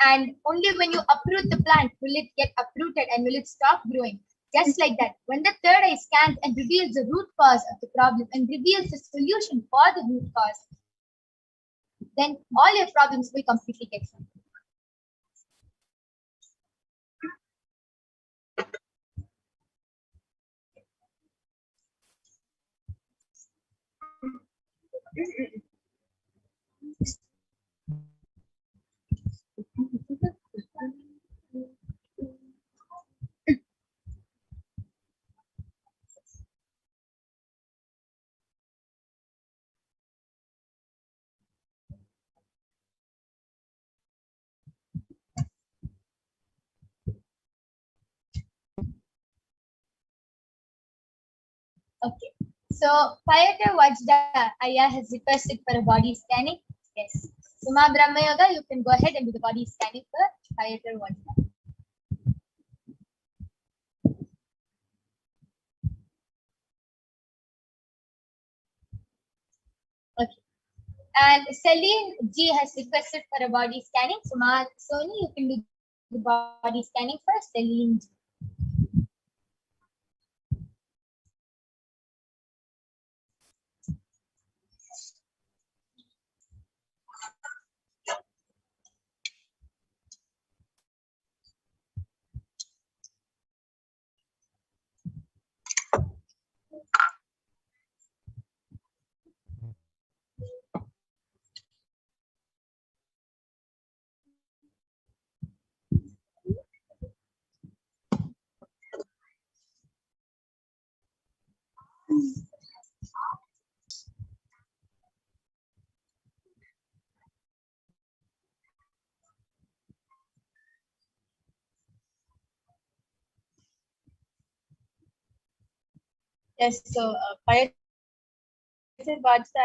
And only when you uproot the plant will it get uprooted and will it stop growing. Just like that, when the third eye scans and reveals the root cause of the problem and reveals the solution for the root cause, then all your problems will completely get solved. Okay, so Payata Vajda Aya has requested for a body scanning. Yes. Suma Brahma Yoga, you can go ahead and do the body scanning for Payata Vajda. Okay. And Celine G has requested for a body scanning. Suma Soni, you can do the body scanning for Celine G. Yes, so Payata Vajda,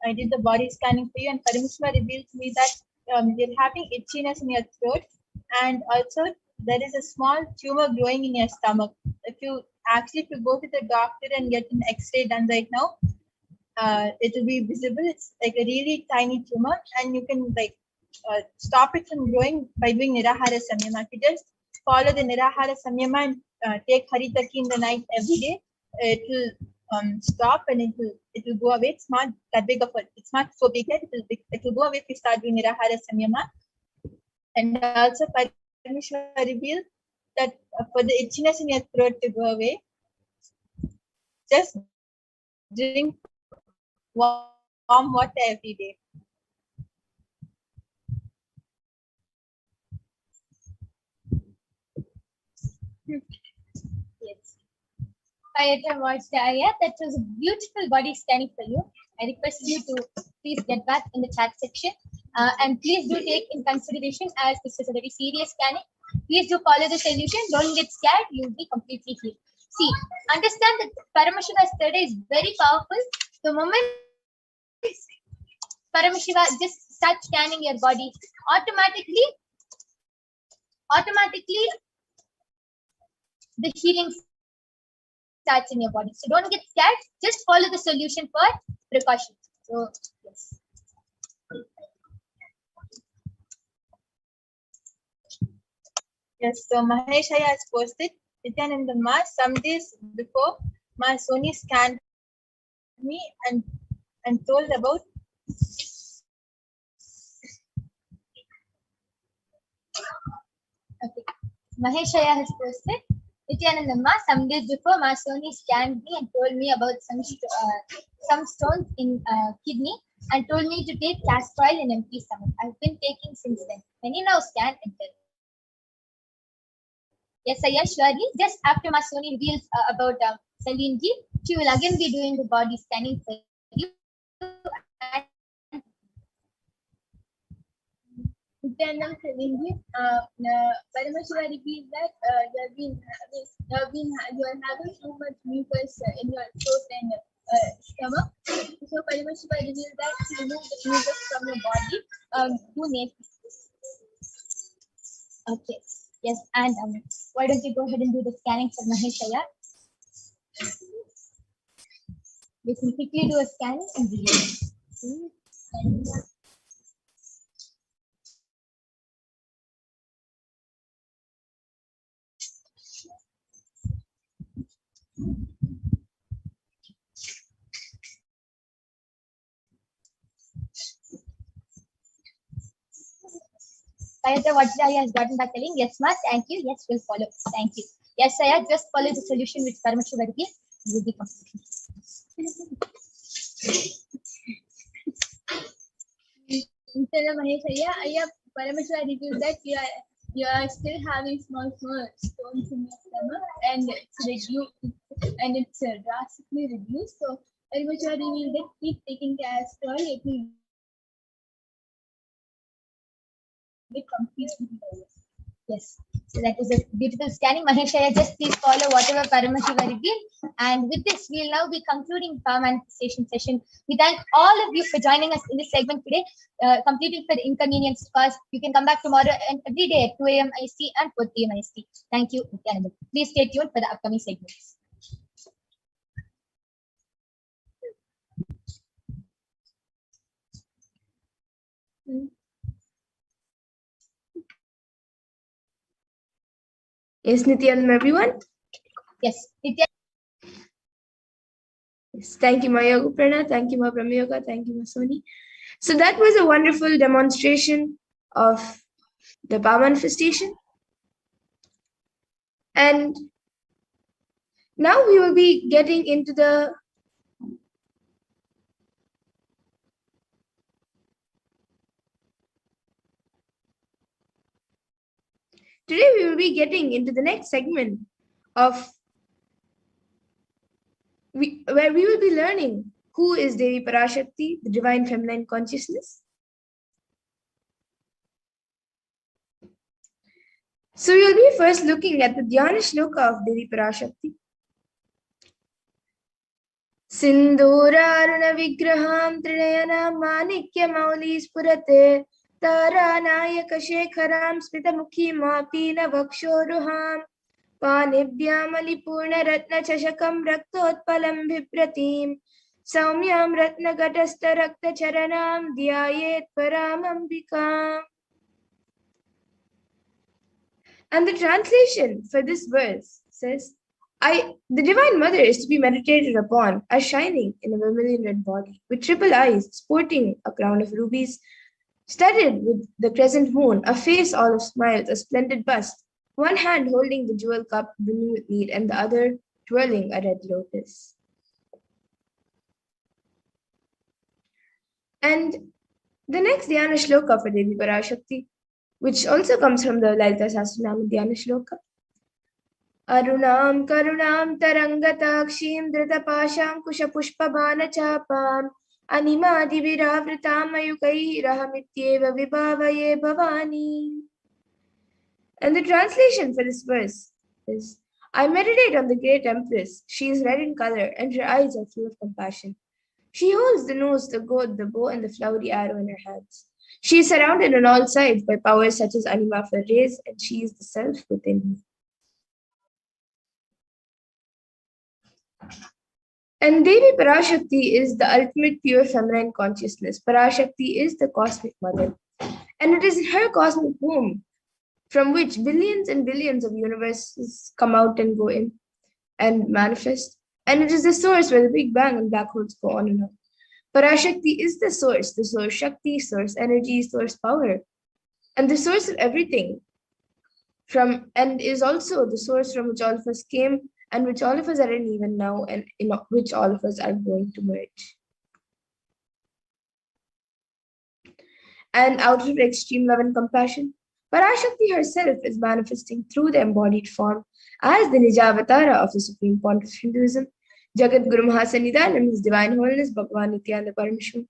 I did the body scanning for you, and Paramashiva revealed to me that you're having itchiness in your throat, and also there is a small tumor growing in your stomach. If you go to the doctor and get an X-ray done right now, it will be visible. It's like a really tiny tumor, and you can stop it from growing by doing Nirahara Samyama. If you just follow the Nirahara Samyama and take Haritaki in the night every day, it will stop and it will go away. It's not that big of a, it's not so big that it will go away if you start doing Nirahara Samyama. And also Paramashiva revealed that for the itchiness in your throat to go away, just drink warm water every day. Yes. Payata Vajda, that was a beautiful body scanning for you. I request you to please get back in the chat section. And please do take in consideration, as this is a very serious scanning. Please do follow the solution. Don't get scared. You'll be completely healed. See, understand that Paramashiva's third eye is very powerful. The moment Paramashiva just starts scanning your body, automatically the healing starts in your body. So don't get scared. Just follow the solution for precaution. So yes. Yes, so Mahesh has posted Nithyananda Ma some days before Ma Sony scanned me and told about Okay. Mahesh has posted Nithyananda Ma some days before Ma Sony scanned me and told me about some stones in kidney and told me to take castor oil in empty stomach. I've been taking since then. Many now scan and tell. Yes, Saya, surely. Just after Ma Sony reveals about Celine G, she will again be doing the body scanning for you. Nithyananda Celine G. Paramashiva reveals that you are having too much mucus in your throat and stomach. So Paramashiva reveals that she removes the mucus from your body through nature. Okay. Yes, and why don't you go ahead and do the scanning for Maheshaya? We can quickly do a scanning and video. Sayata, what Saya has gotten back telling, yes, ma, thank you, yes, we'll follow, thank you. Yes, Saya, just follow the solution which Paramashiva gives, will be complete. Instead of Mahesh, Paramashiva reveals that you are still having small stones in your stomach and it's reduced and it's drastically reduced. So Paramashiva reveals that keep taking castor oil, it will be completely better. Yes, so that is a beautiful scanning. Maheshaya, just please follow whatever Paramashiva revealed. And with this, we'll now be concluding power manifestation session. We thank all of you for joining us in this segment today, completing for the inconvenience cost. You can come back tomorrow and every day at 2 a.m. IST and 4 p.m. IST. Thank you, Nithyananda. Please stay tuned for the upcoming segments. Yes, Nithyananda, everyone. Yes, Nithyananda. Yes, thank you, Maya Guprana. Thank you, Ma Brahmayoga. Thank you, Ma Soni. So that was a wonderful demonstration of the power manifestation. And now we will be getting into the Today we will be getting into the next segment of where we will be learning who is Devi Parashakti, the divine feminine consciousness. So we will be first looking at the Dhyana Shloka of Devi Parashakti. Sindhuraruna Vigraham Trinayana Manikya Mauli Spurate Tara Nayaka Shekharam Smitamukhi Mapina Vakshoruham Panibhyamali Ratna Chashakam Raktotpalam Vipratim Saumyam Ratna Gatasta Rakta Charanam Dhyayet Paramambikam. And the translation for this verse says, the Divine Mother is to be meditated upon as shining in a vermilion red body, with triple eyes, sporting a crown of rubies, studded with the crescent moon, a face all of smiles, a splendid bust, one hand holding the jewel cup brimming with mead, and the other twirling a red lotus. And the next Dhyana Shloka for Devi Parashakti, which also comes from the Lalita Sahasranama Dhyana Shloka. Arunam karunam tarangatakshim dritapasham kushapushpabana chapam animadi viravritam ayukai rahamityeva vibhavaye bhavani. And the translation for this verse is, I meditate on the great empress. She is red in color and her eyes are full of compassion. She holds the nose, the goad, the bow, and the flowery arrow in her hands. She is surrounded on all sides by powers such as Anima for rays, and she is the self within me. And Devi Parashakti is the ultimate pure feminine consciousness. Parashakti is the cosmic mother. And it is her cosmic womb from which billions and billions of universes come out and go in and manifest. And it is the source where the Big Bang and black holes go on and on. Parashakti is the source Shakti, source energy, source power, and the source of everything. And is also the source from which all of us came and which all of us are in even now, and in which all of us are going to merge. And out of extreme love and compassion, Parashakti herself is manifesting through the embodied form as the Nijavatara of the Supreme Pontiff of Hinduism, Jagat Guru Mahasannidhanam, His Divine Holiness Bhagavan Nithyananda Paramashivam,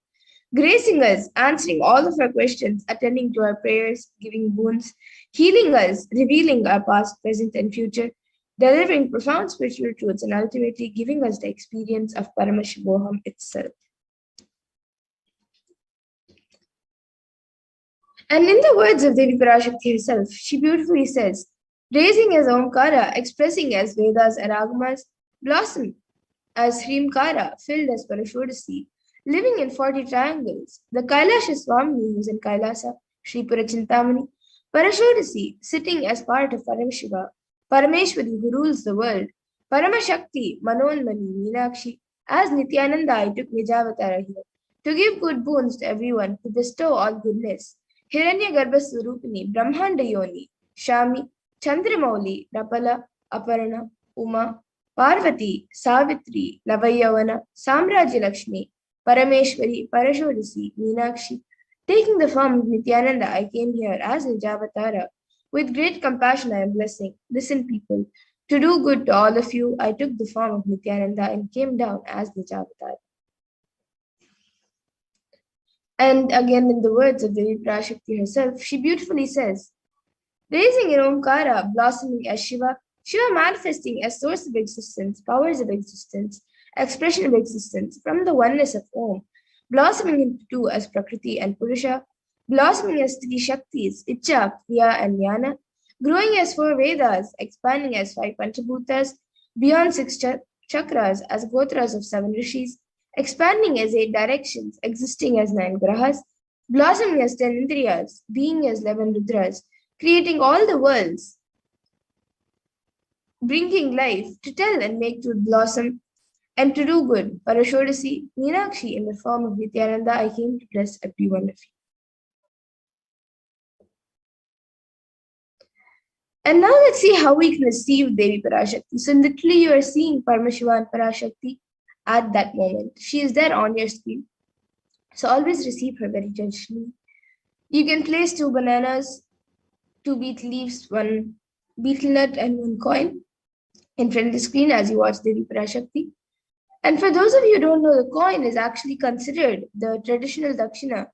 gracing us, answering all of our questions, attending to our prayers, giving boons, healing us, revealing our past, present, and future, delivering profound spiritual truths, and ultimately giving us the experience of Paramashivoham itself. And in the words of Devi Parashakti herself, she beautifully says, raising as Omkara, expressing as Vedas and Agamas, blossom as Hrimkara, filled as Parashodasi, living in 40 triangles, the Kailasha Swami who is in Kailasa, Sri Purachintamani, Parashodasi, sitting as part of Paramashiva, Parameshwari who rules the world, Paramashakti, Manonmani, Meenakshi, as Nithyananda I took Nijavatara here, to give good boons to everyone, to bestow all goodness, Hiranya Garbha Swarupini, Brahmanda Yoni, Shami, Chandramauli, Rapala, Aparana, Uma, Parvati, Savitri, Lavayavana, Samrajya Lakshmi, Parameshwari, Parashodasi, Meenakshi. Taking the form of Nithyananda, I came here as Nijavatara. With great compassion, I am blessing. Listen, people. To do good to all of you, I took the form of Nithyananda and came down as Nijavatara. And again, in the words of Devi Parashakti herself, she beautifully says, raising in Omkara, blossoming as Shiva, Shiva manifesting as source of existence, powers of existence, expression of existence from the oneness of Om, blossoming into two as Prakriti and Purusha, blossoming as three Shaktis, Icha, Kriya, and Jnana, growing as 4 Vedas, expanding as 5 Panchabhutas, beyond 6 chakras as Gotras of 7 Rishis, expanding as 8 directions, existing as 9 Grahas, blossoming as 10 Indriyas, being as 11 Rudras, creating all the worlds, bringing life to tell and make truth blossom, and to do good. Parashodasi, Meenakshi, in the form of Nithyananda, I came to bless every one of you. And now let's see how we can receive Devi Parashakti. So literally you are seeing Paramashiva and Parashakti at that moment. She is there on your screen. So always receive her very gently. You can place 2 bananas, 2 betel leaves, 1 betel nut, and 1 coin in front of the screen as you watch Devi Parashakti. And for those of you who don't know, the coin is actually considered the traditional dakshina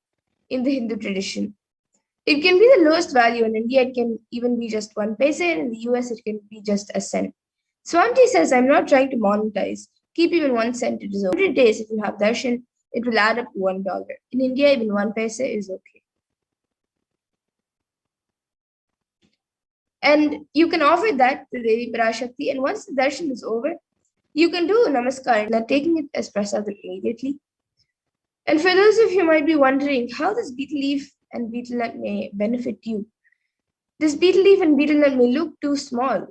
in the Hindu tradition. It can be the lowest value. In India, it can even be just 1 paise, and in the US, it can be just a cent. Swamiji says, I'm not trying to monetize. Keep even 1 cent, it is okay. 100 days, if you have darshan, it will add up to $1. In India, even 1 paise is okay. And you can offer that to Devi Parashakti, and once the darshan is over, you can do namaskar, not taking it as prasadam immediately. And for those of you who might be wondering how this betel leaf and betel nut may benefit you, this betel leaf and betel nut may look too small,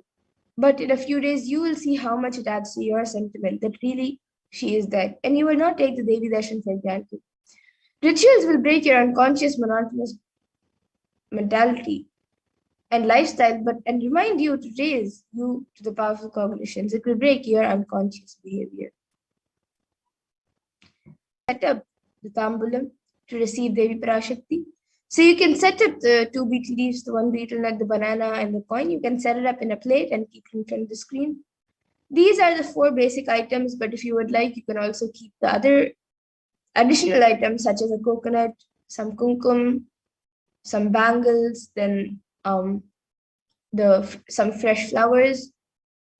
but in a few days you will see how much it adds to your sentiment that really she is there, and you will not take the Devi darshan for granted. Rituals will break your unconscious monotonous mentality and lifestyle, and remind you to raise you to the powerful cognitions. It will break your unconscious behavior. Set up the tambulam to receive Devi Parashakti. So you can set up the 2 betel leaves, the 1 betel nut, the banana, and the coin. You can set it up in a plate and keep it in front of the screen. These are the 4 basic items, but if you would like, you can also keep the other additional items such as a coconut, some kumkum, some bangles, then some fresh flowers,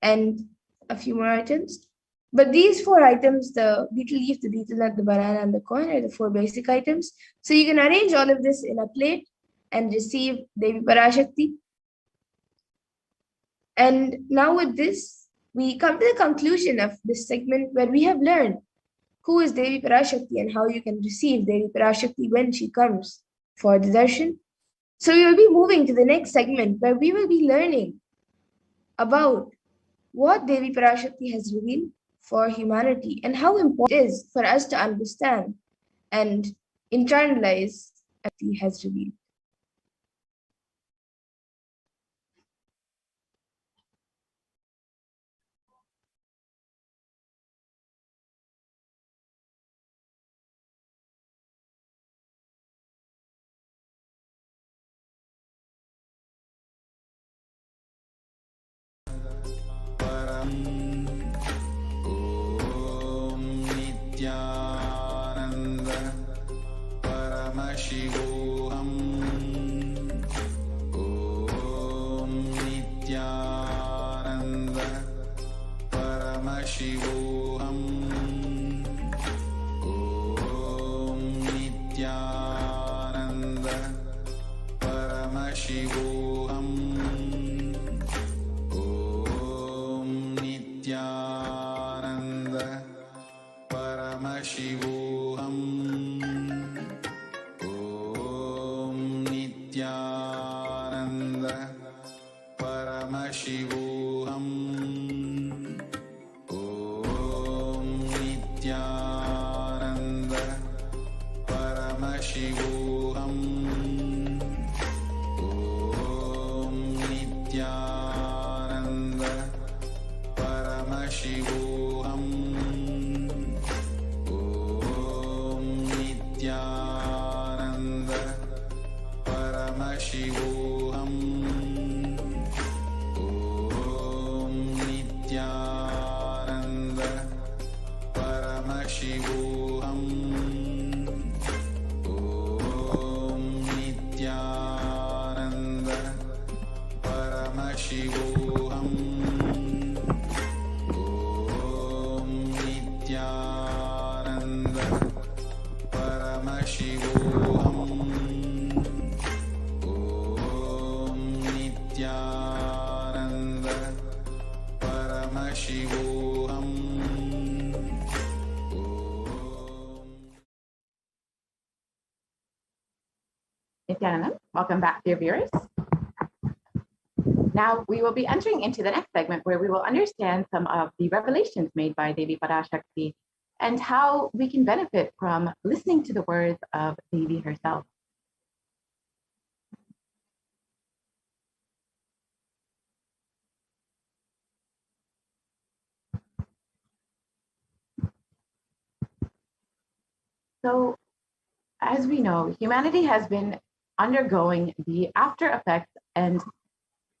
and a few more items. But these 4 items, the betel leaf, the betel nut, the banana, and the coin, are the 4 basic items. So you can arrange all of this in a plate and receive Devi Parashakti. And now with this, we come to the conclusion of this segment where we have learned who is Devi Parashakti and how you can receive Devi Parashakti when she comes for the darshan. So we will be moving to the next segment where we will be learning about what Devi Parashakti has revealed for humanity and how important it is for us to understand and internalize what she has revealed. ॐ नित्यानन्द परमशिवोऽहम् ॐ नित्यानन्द परमशिवोऽहम् ॐ नित्यानन्द परमशिवोऽहम् नित्यानन्द परमशिवोऽहम् ॐ नित्यानन्द परमशिवोऽहम् ॐ नित्यानन्द परमशिवोऽहम् ॐ Nityanand Paramashivoham. Om Nithyananda Paramashivoham. Om Nithyananda Paramashivoham. Om Nithyananda Paramashivoham. Nityananda Paramashivoham. Om Nityananda Paramashivoham. Nithyananda, welcome back, dear viewers. Now we will be entering into the next segment where we will understand some of the revelations made by Devi Parashakti and how we can benefit from listening to the words of Devi herself. So, as we know, humanity has been undergoing the after effects and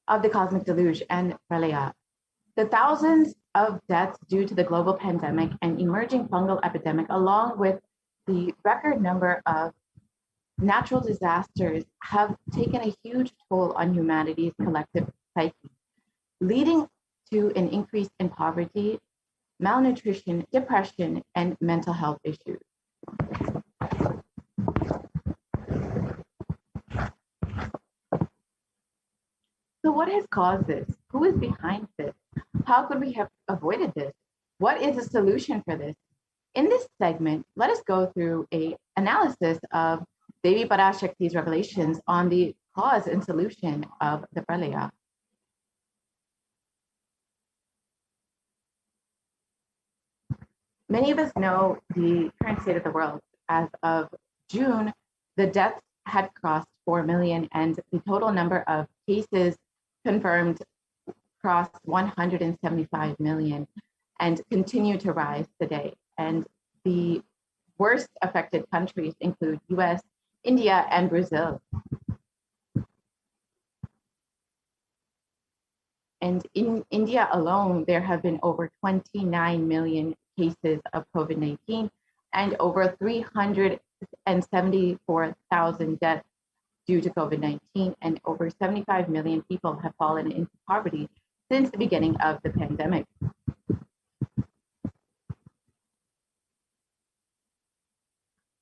of the cosmic deluge and pralaya. The thousands of deaths due to the global pandemic and emerging fungal epidemic, along with the record number of natural disasters, have taken a huge toll on humanity's collective psyche, leading to an increase in poverty, malnutrition, depression, and mental health issues. So what has caused this? Who is behind this? How could we have avoided this? What is the solution for this? In this segment, let us go through an analysis of Devi Parashakti's revelations on the cause and solution of the pralaya. Many of us know the current state of the world. As of June, the deaths had crossed 4 million and the total number of cases confirmed crossed 175 million and continue to rise today. And the worst affected countries include US, India, and Brazil. And in India alone, there have been over 29 million cases of COVID-19 and over 374,000 deaths due to COVID-19, and over 75 million people have fallen into poverty since the beginning of the pandemic.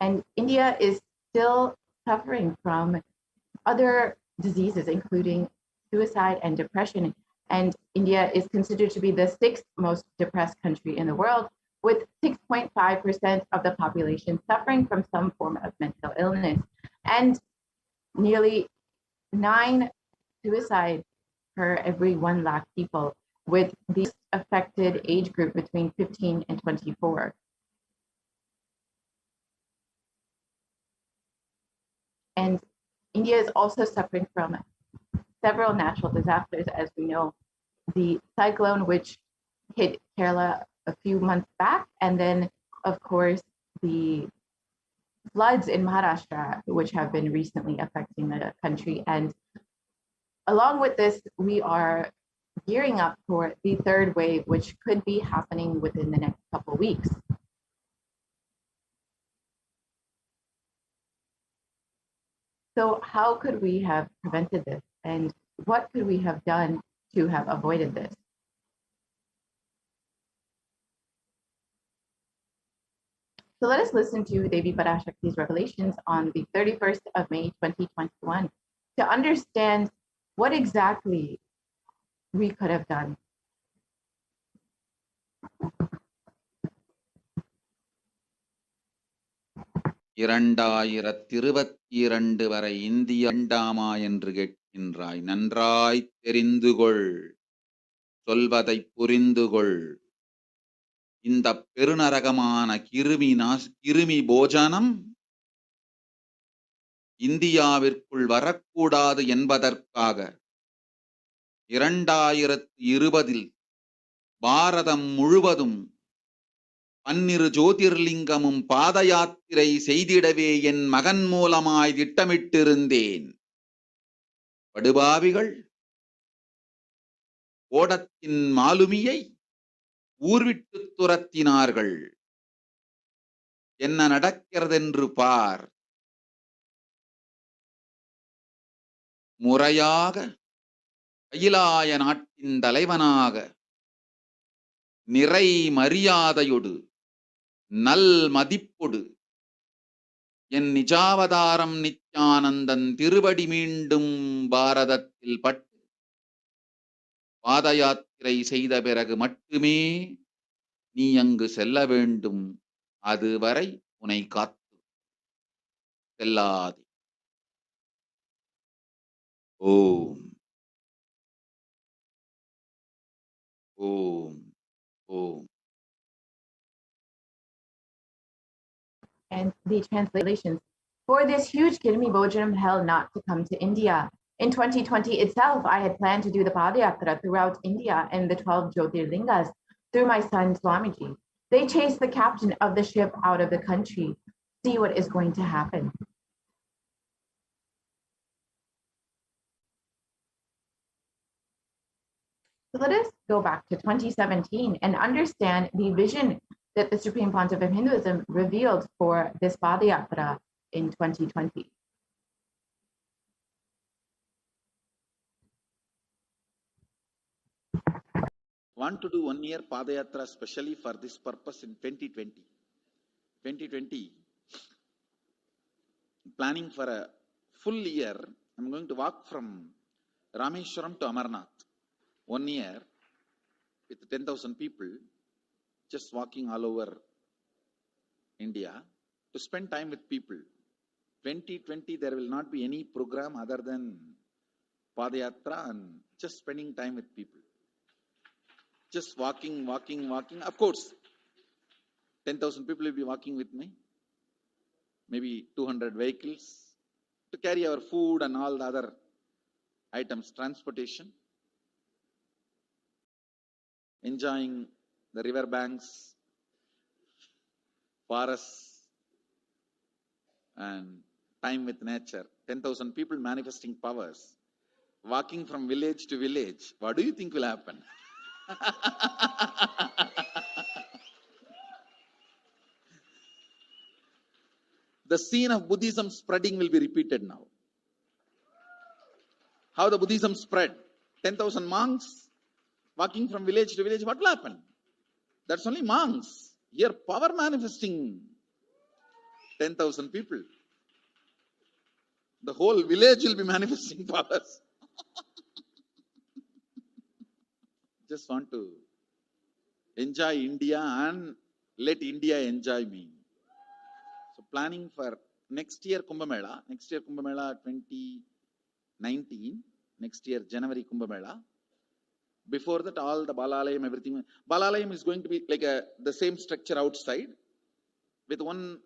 And India is still suffering from other diseases, including suicide and depression, And India is considered to be the sixth most depressed country in the world, with 6.5% of the population suffering from some form of mental illness, and nearly 9 suicides per every 1 lakh people, with the affected age group between 15 and 24. And India is also suffering from several natural disasters, as we know. The cyclone which hit Kerala a few months back, and then, of course, the floods in Maharashtra, which have been recently affecting the country. And along with this, we are gearing up for the third wave, which could be happening within the next couple of weeks. So how could we have prevented this? And what could we have done to have avoided this? So let us listen to Devi Parashakti's revelations on the 31st of May, 2021, to understand what exactly we could have done. இரண்டாயிரத்திருபத்திரண்டு வரை இந்திய வேண்டாமா என்று கேட்கின்றாய். நன்றாய் தெரிந்து கொள், சொல்வதைப் புரிந்து கொள். இந்த பெருநரகமான கிருமி போஜனம் இந்தியாவிற்குள் வரக்கூடாது என்பதற்காக 2020 பாரதம் முழுவதும் 12 ஜோதிர்லிங்கமும் பாத யாத்திரை செய்திடவே என் மகன் மூலமாய் திட்டமிட்டிருந்தேன். படுபாவிகள் ஓடத்தின் மாலுமியை ஊர்விட்டு துரத்தினார்கள். என்ன நடக்கிறதென்று பார். முறையாக கைலாய நாட்டின் தலைவனாக நிறை மரியாதையொடு நல் மதிப்பொடு என் நிஜாவதாரம் நித்யானந்தன் திருவடி மீண்டும் பாரதத்தில் பட்டு பாத யாத்திரை செய்த பிறகு மட்டுமே நீ அங்கு செல்ல வேண்டும். அதுவரை உன்னை காத்து செல்லாதே. ஓம் ஓம் ஓம். And the translations. For this huge Kirmi Bojanam hell not to come to India. In 2020 itself, I had planned to do the Padayatra throughout India and the 12 Jyotirlingas through my son Swamiji. They chased the captain of the ship out of the country. See what is going to happen. So let us go back to 2017 and understand the vision that the Supreme Pontiff of Hinduism revealed for this Padayatra in 2020. Want to do 1 year Padayatra specially for this purpose in 2020. 2020, planning for a full year. I'm going to walk from Rameshwaram to Amarnath. 1 year with 10,000 people, just walking all over India to spend time with people. 2020, there will not be any program other than Padayatra and just spending time with people. Just walking. Of course, 10,000 people will be walking with me. Maybe 200 vehicles to carry our food and all the other items, transportation. Enjoying the river banks, forests, and time with nature. 10,000 people manifesting powers, walking from village to village. What do you think will happen? The scene of Buddhism spreading will be repeated now. How the Buddhism spread? 10,000 monks walking from village to village. What will happen? That's only monks. Here, power manifesting 10,000 people. The whole village will be manifesting powers. just want to enjoy India and let India enjoy me. So planning for next year Kumbh Mela 2019, next year January Kumbh Mela. Before that, all the Balalayam, everything. Balalayam is going to be like the same structure outside with one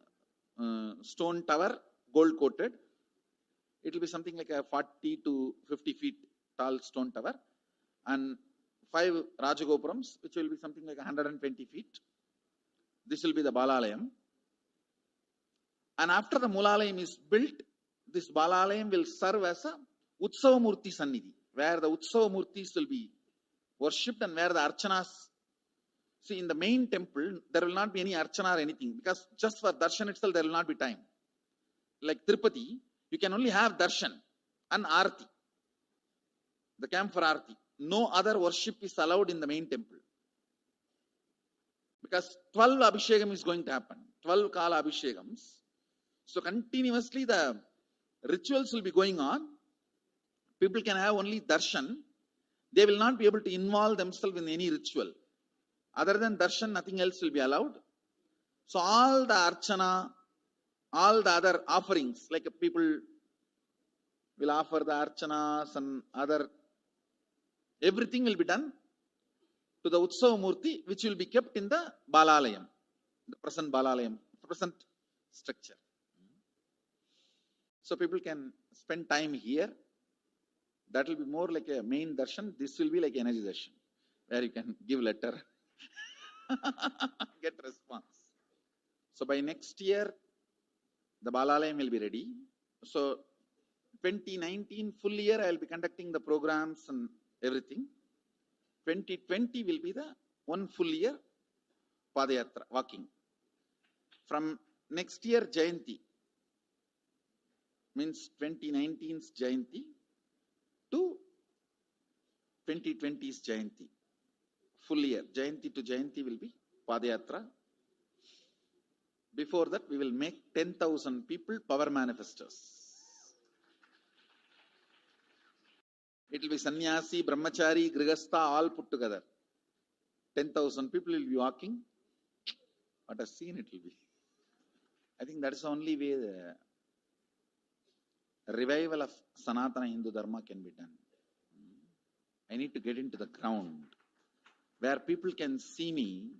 stone tower, gold coated. It will be something like a 40 to 50 feet tall stone tower, and 5 Rajagopurams, which will be something like 120 feet. This will be the Balalayam. And after the Mulalayam is built, this Balalayam will serve as a Utsava Murti Sannidhi, where the Utsava Murtis will be worshipped and where the Archanas. See, in the main temple, there will not be any Archana or anything, because just for darshan itself, there will not be time. Like Tirupati, you can only have darshan and Arti, the camp for Arti. No other worship is allowed in the main temple. Because 12 Abhishekam is going to happen, 12 Kala Abhishekams. So continuously the rituals will be going on. People can have only darshan. They will not be able to involve themselves in any ritual. Other than darshan, nothing else will be allowed. So all the archana, all the other offerings, like people will offer the archanas and other, everything will be done to the Utsava Murti, which will be kept in the Balalayam, the present Balalayam, present structure. So people can spend time here. That will be more like a main darshan. This will be like energy darshan, where you can give letter, get response. So by next year, the Balalayam will be ready. So 2019 full year, I will be conducting the programs and everything. 2020 will be the one full year Padayatra, walking. From next year, Jayanti, means 2019's Jayanti to 2020's Jayanti. Full year, Jayanti to Jayanti will be Padayatra. Before that, we will make 10,000 people power manifestors. It will be sannyasi, brahmachari, grihastha, all put together. 10,000 people will be walking. What a scene it will be. I think that is the only way the revival of Sanatana Hindu Dharma can be done. I need to get into the ground where people can see me,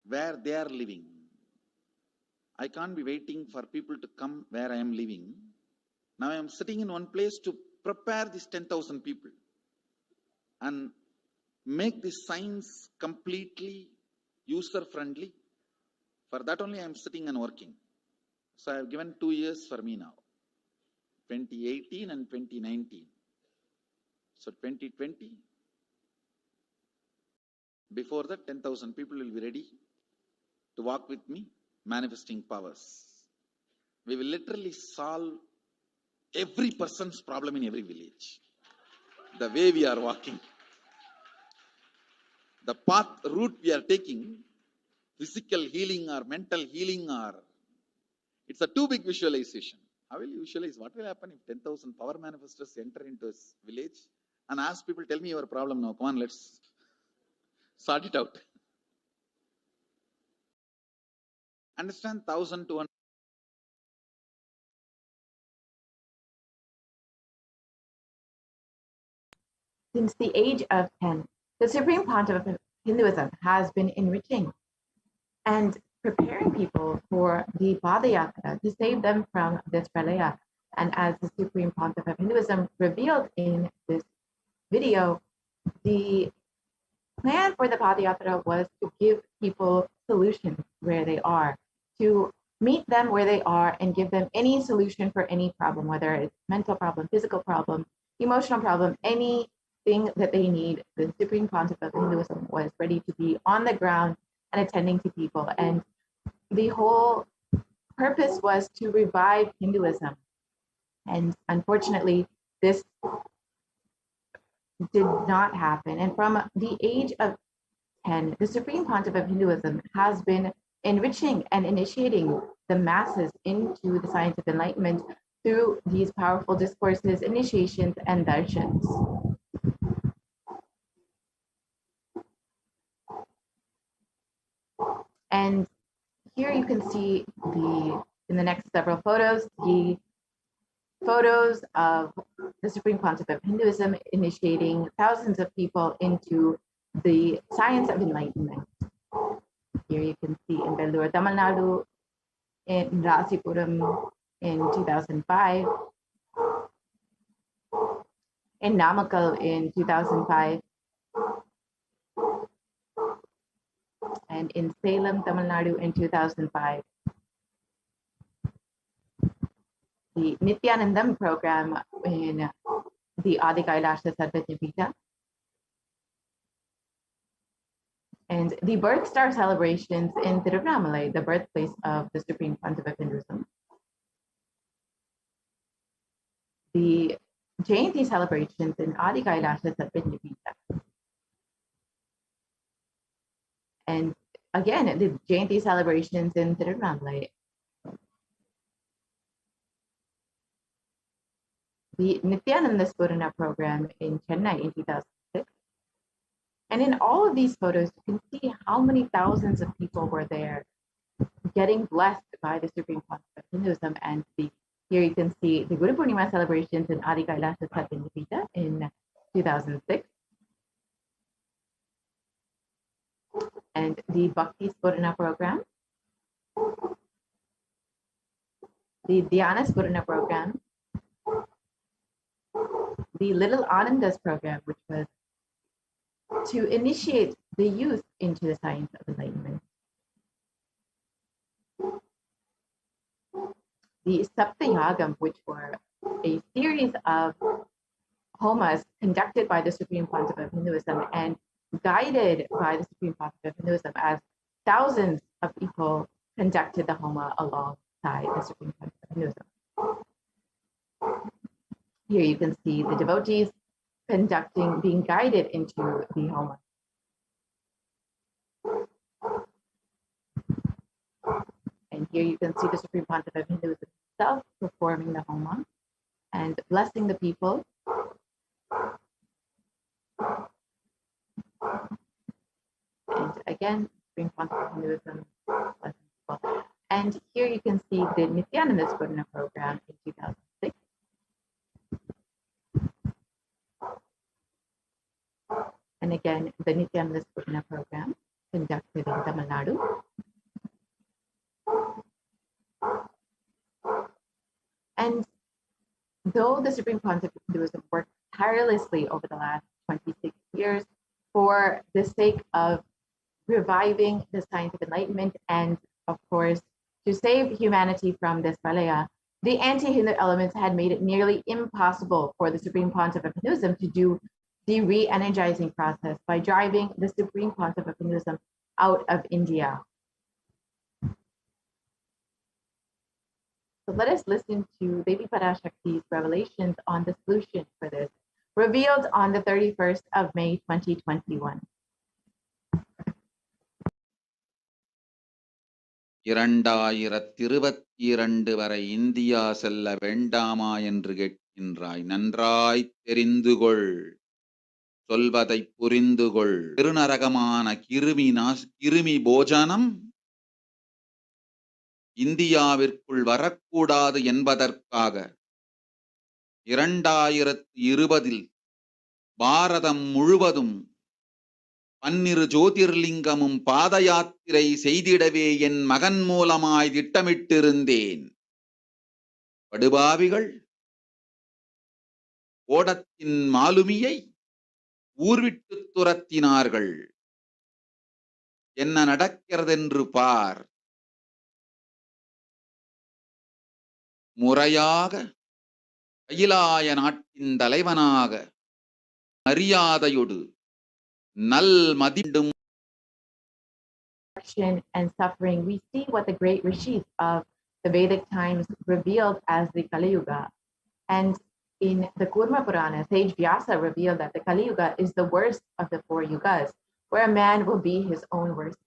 where they are living. I can't be waiting for people to come where I am living. Now I am sitting in one place to prepare these 10,000 people and make this science completely user-friendly. For that only I am sitting and working. So I have given 2 years for me now, 2018 and 2019. So 2020, before that 10,000 people will be ready to walk with me, manifesting powers. We will literally solve every person's problem in every village. The way we are walking, the path, route we are taking, physical healing or mental healing, or it's a too big visualization. How will you visualize? What will happen if 10,000 power manifestors enter into a village and ask people, tell me your problem now, come on, let's sort it out. Understand 1,200. Since the age of 10, the Supreme Pontiff of Hinduism has been enriching and preparing people for the Padayatra to save them from this pralaya. And as the Supreme Pontiff of Hinduism revealed in this video, the plan for the Padayatra was to give people solutions where they are, to meet them where they are and give them any solution for any problem, whether it's mental problem, physical problem, emotional problem, anything that they need. The Supreme Pontiff of Hinduism was ready to be on the ground and attending to people. And the whole purpose was to revive Hinduism. And unfortunately, this did not happen. And from the age of 10, the Supreme Pontiff of Hinduism has been enriching and initiating the masses into the science of enlightenment through these powerful discourses, initiations, and darshans. And here you can see in the next several photos, the photos of the Supreme Pontiff of Hinduism initiating thousands of people into the science of enlightenment. Here you can see in Vellore, Tamil Nadu, in Rasipuram in 2005, in Namakkal in 2005, and in Salem, Tamil Nadu in 2005. The Nithyanandam program in the Adi Kailasha Sarvajñapita, and the birth star celebrations in Tiruvannamalai, the birthplace of the Supreme Pontiff of Hinduism. The Jayanti celebrations in Adi Kailasha Sarvajñapita. And again, the Jayanti celebrations in Tiruvannamalai. The Nithyananda Spurana program in Chennai in 2006. And in all of these photos, you can see how many thousands of people were there getting blessed by the Supreme Pontiff of Hinduism. And here you can see the Guru Purnima celebrations in Adi Kailasha Sarvajñapita in 2006. And the Bhakti Spurana program, the Dhyana Spurana program, the Little Anandas program, which was to initiate the youth into the science of enlightenment. The Saptayagam, which were a series of homas conducted by the Supreme Pontiff of Hinduism and guided by the Supreme Pontiff of Hinduism, as thousands of people conducted the homa alongside the Supreme Pontiff of Hinduism. Here you can see the devotees being guided into the homa. And here you can see the Supreme Pontiff of Hinduism himself performing the homa and blessing the people. And again, Supreme Pontiff of Hinduism blessing people. And here you can see the Nithyananda Spurana program in 2006. And again, the Nithyananda Spurana program conducted in Tamil Nadu. And though the Supreme Pontiff of Hinduism worked tirelessly over the last 26 years for the sake of reviving the science of enlightenment and, of course, to save humanity from this pralaya, the anti-Hindu elements had made it nearly impossible for the Supreme Pontiff of Hinduism to do the re-energizing process by driving the Supreme Pontiff of Hinduism out of India. So let us listen to Devi Parashakti's revelations on the solution for this, revealed on the 31st of May, 2021. வரை India செல்ல வேண்டாமா என்று கேட்கின்றாய். நன்றாய் தெரிந்துகொள், சொல்வதை புரிந்துகொள். திருநரகமான கிருமி போஜனம் இந்தியாவிற்குள் வரக்கூடாது என்பதற்காக 2020 பாரதம் முழுவதும் 12 ஜோதிர்லிங்கமும் பாத யாத்திரை செய்திடவே என் மகன் மூலமாய் திட்டமிட்டிருந்தேன். படுபாவிகள் ஓடத்தின் மாலுமியை ஊர்விட்டு துரத்தினார்கள். என்ன நடக்கிறதென்று பார். முறையாக கைலாய நாட்டின் தலைவனாக மரியாதையோடு நல் மதிண்டும் and suffering, we see what the great rishis of the Vedic times revealed as the Kali Yuga. And in the Kurma Purana, Sage Vyasa revealed that the Kali Yuga is the worst of the 4 yugas, where a man will be his own worst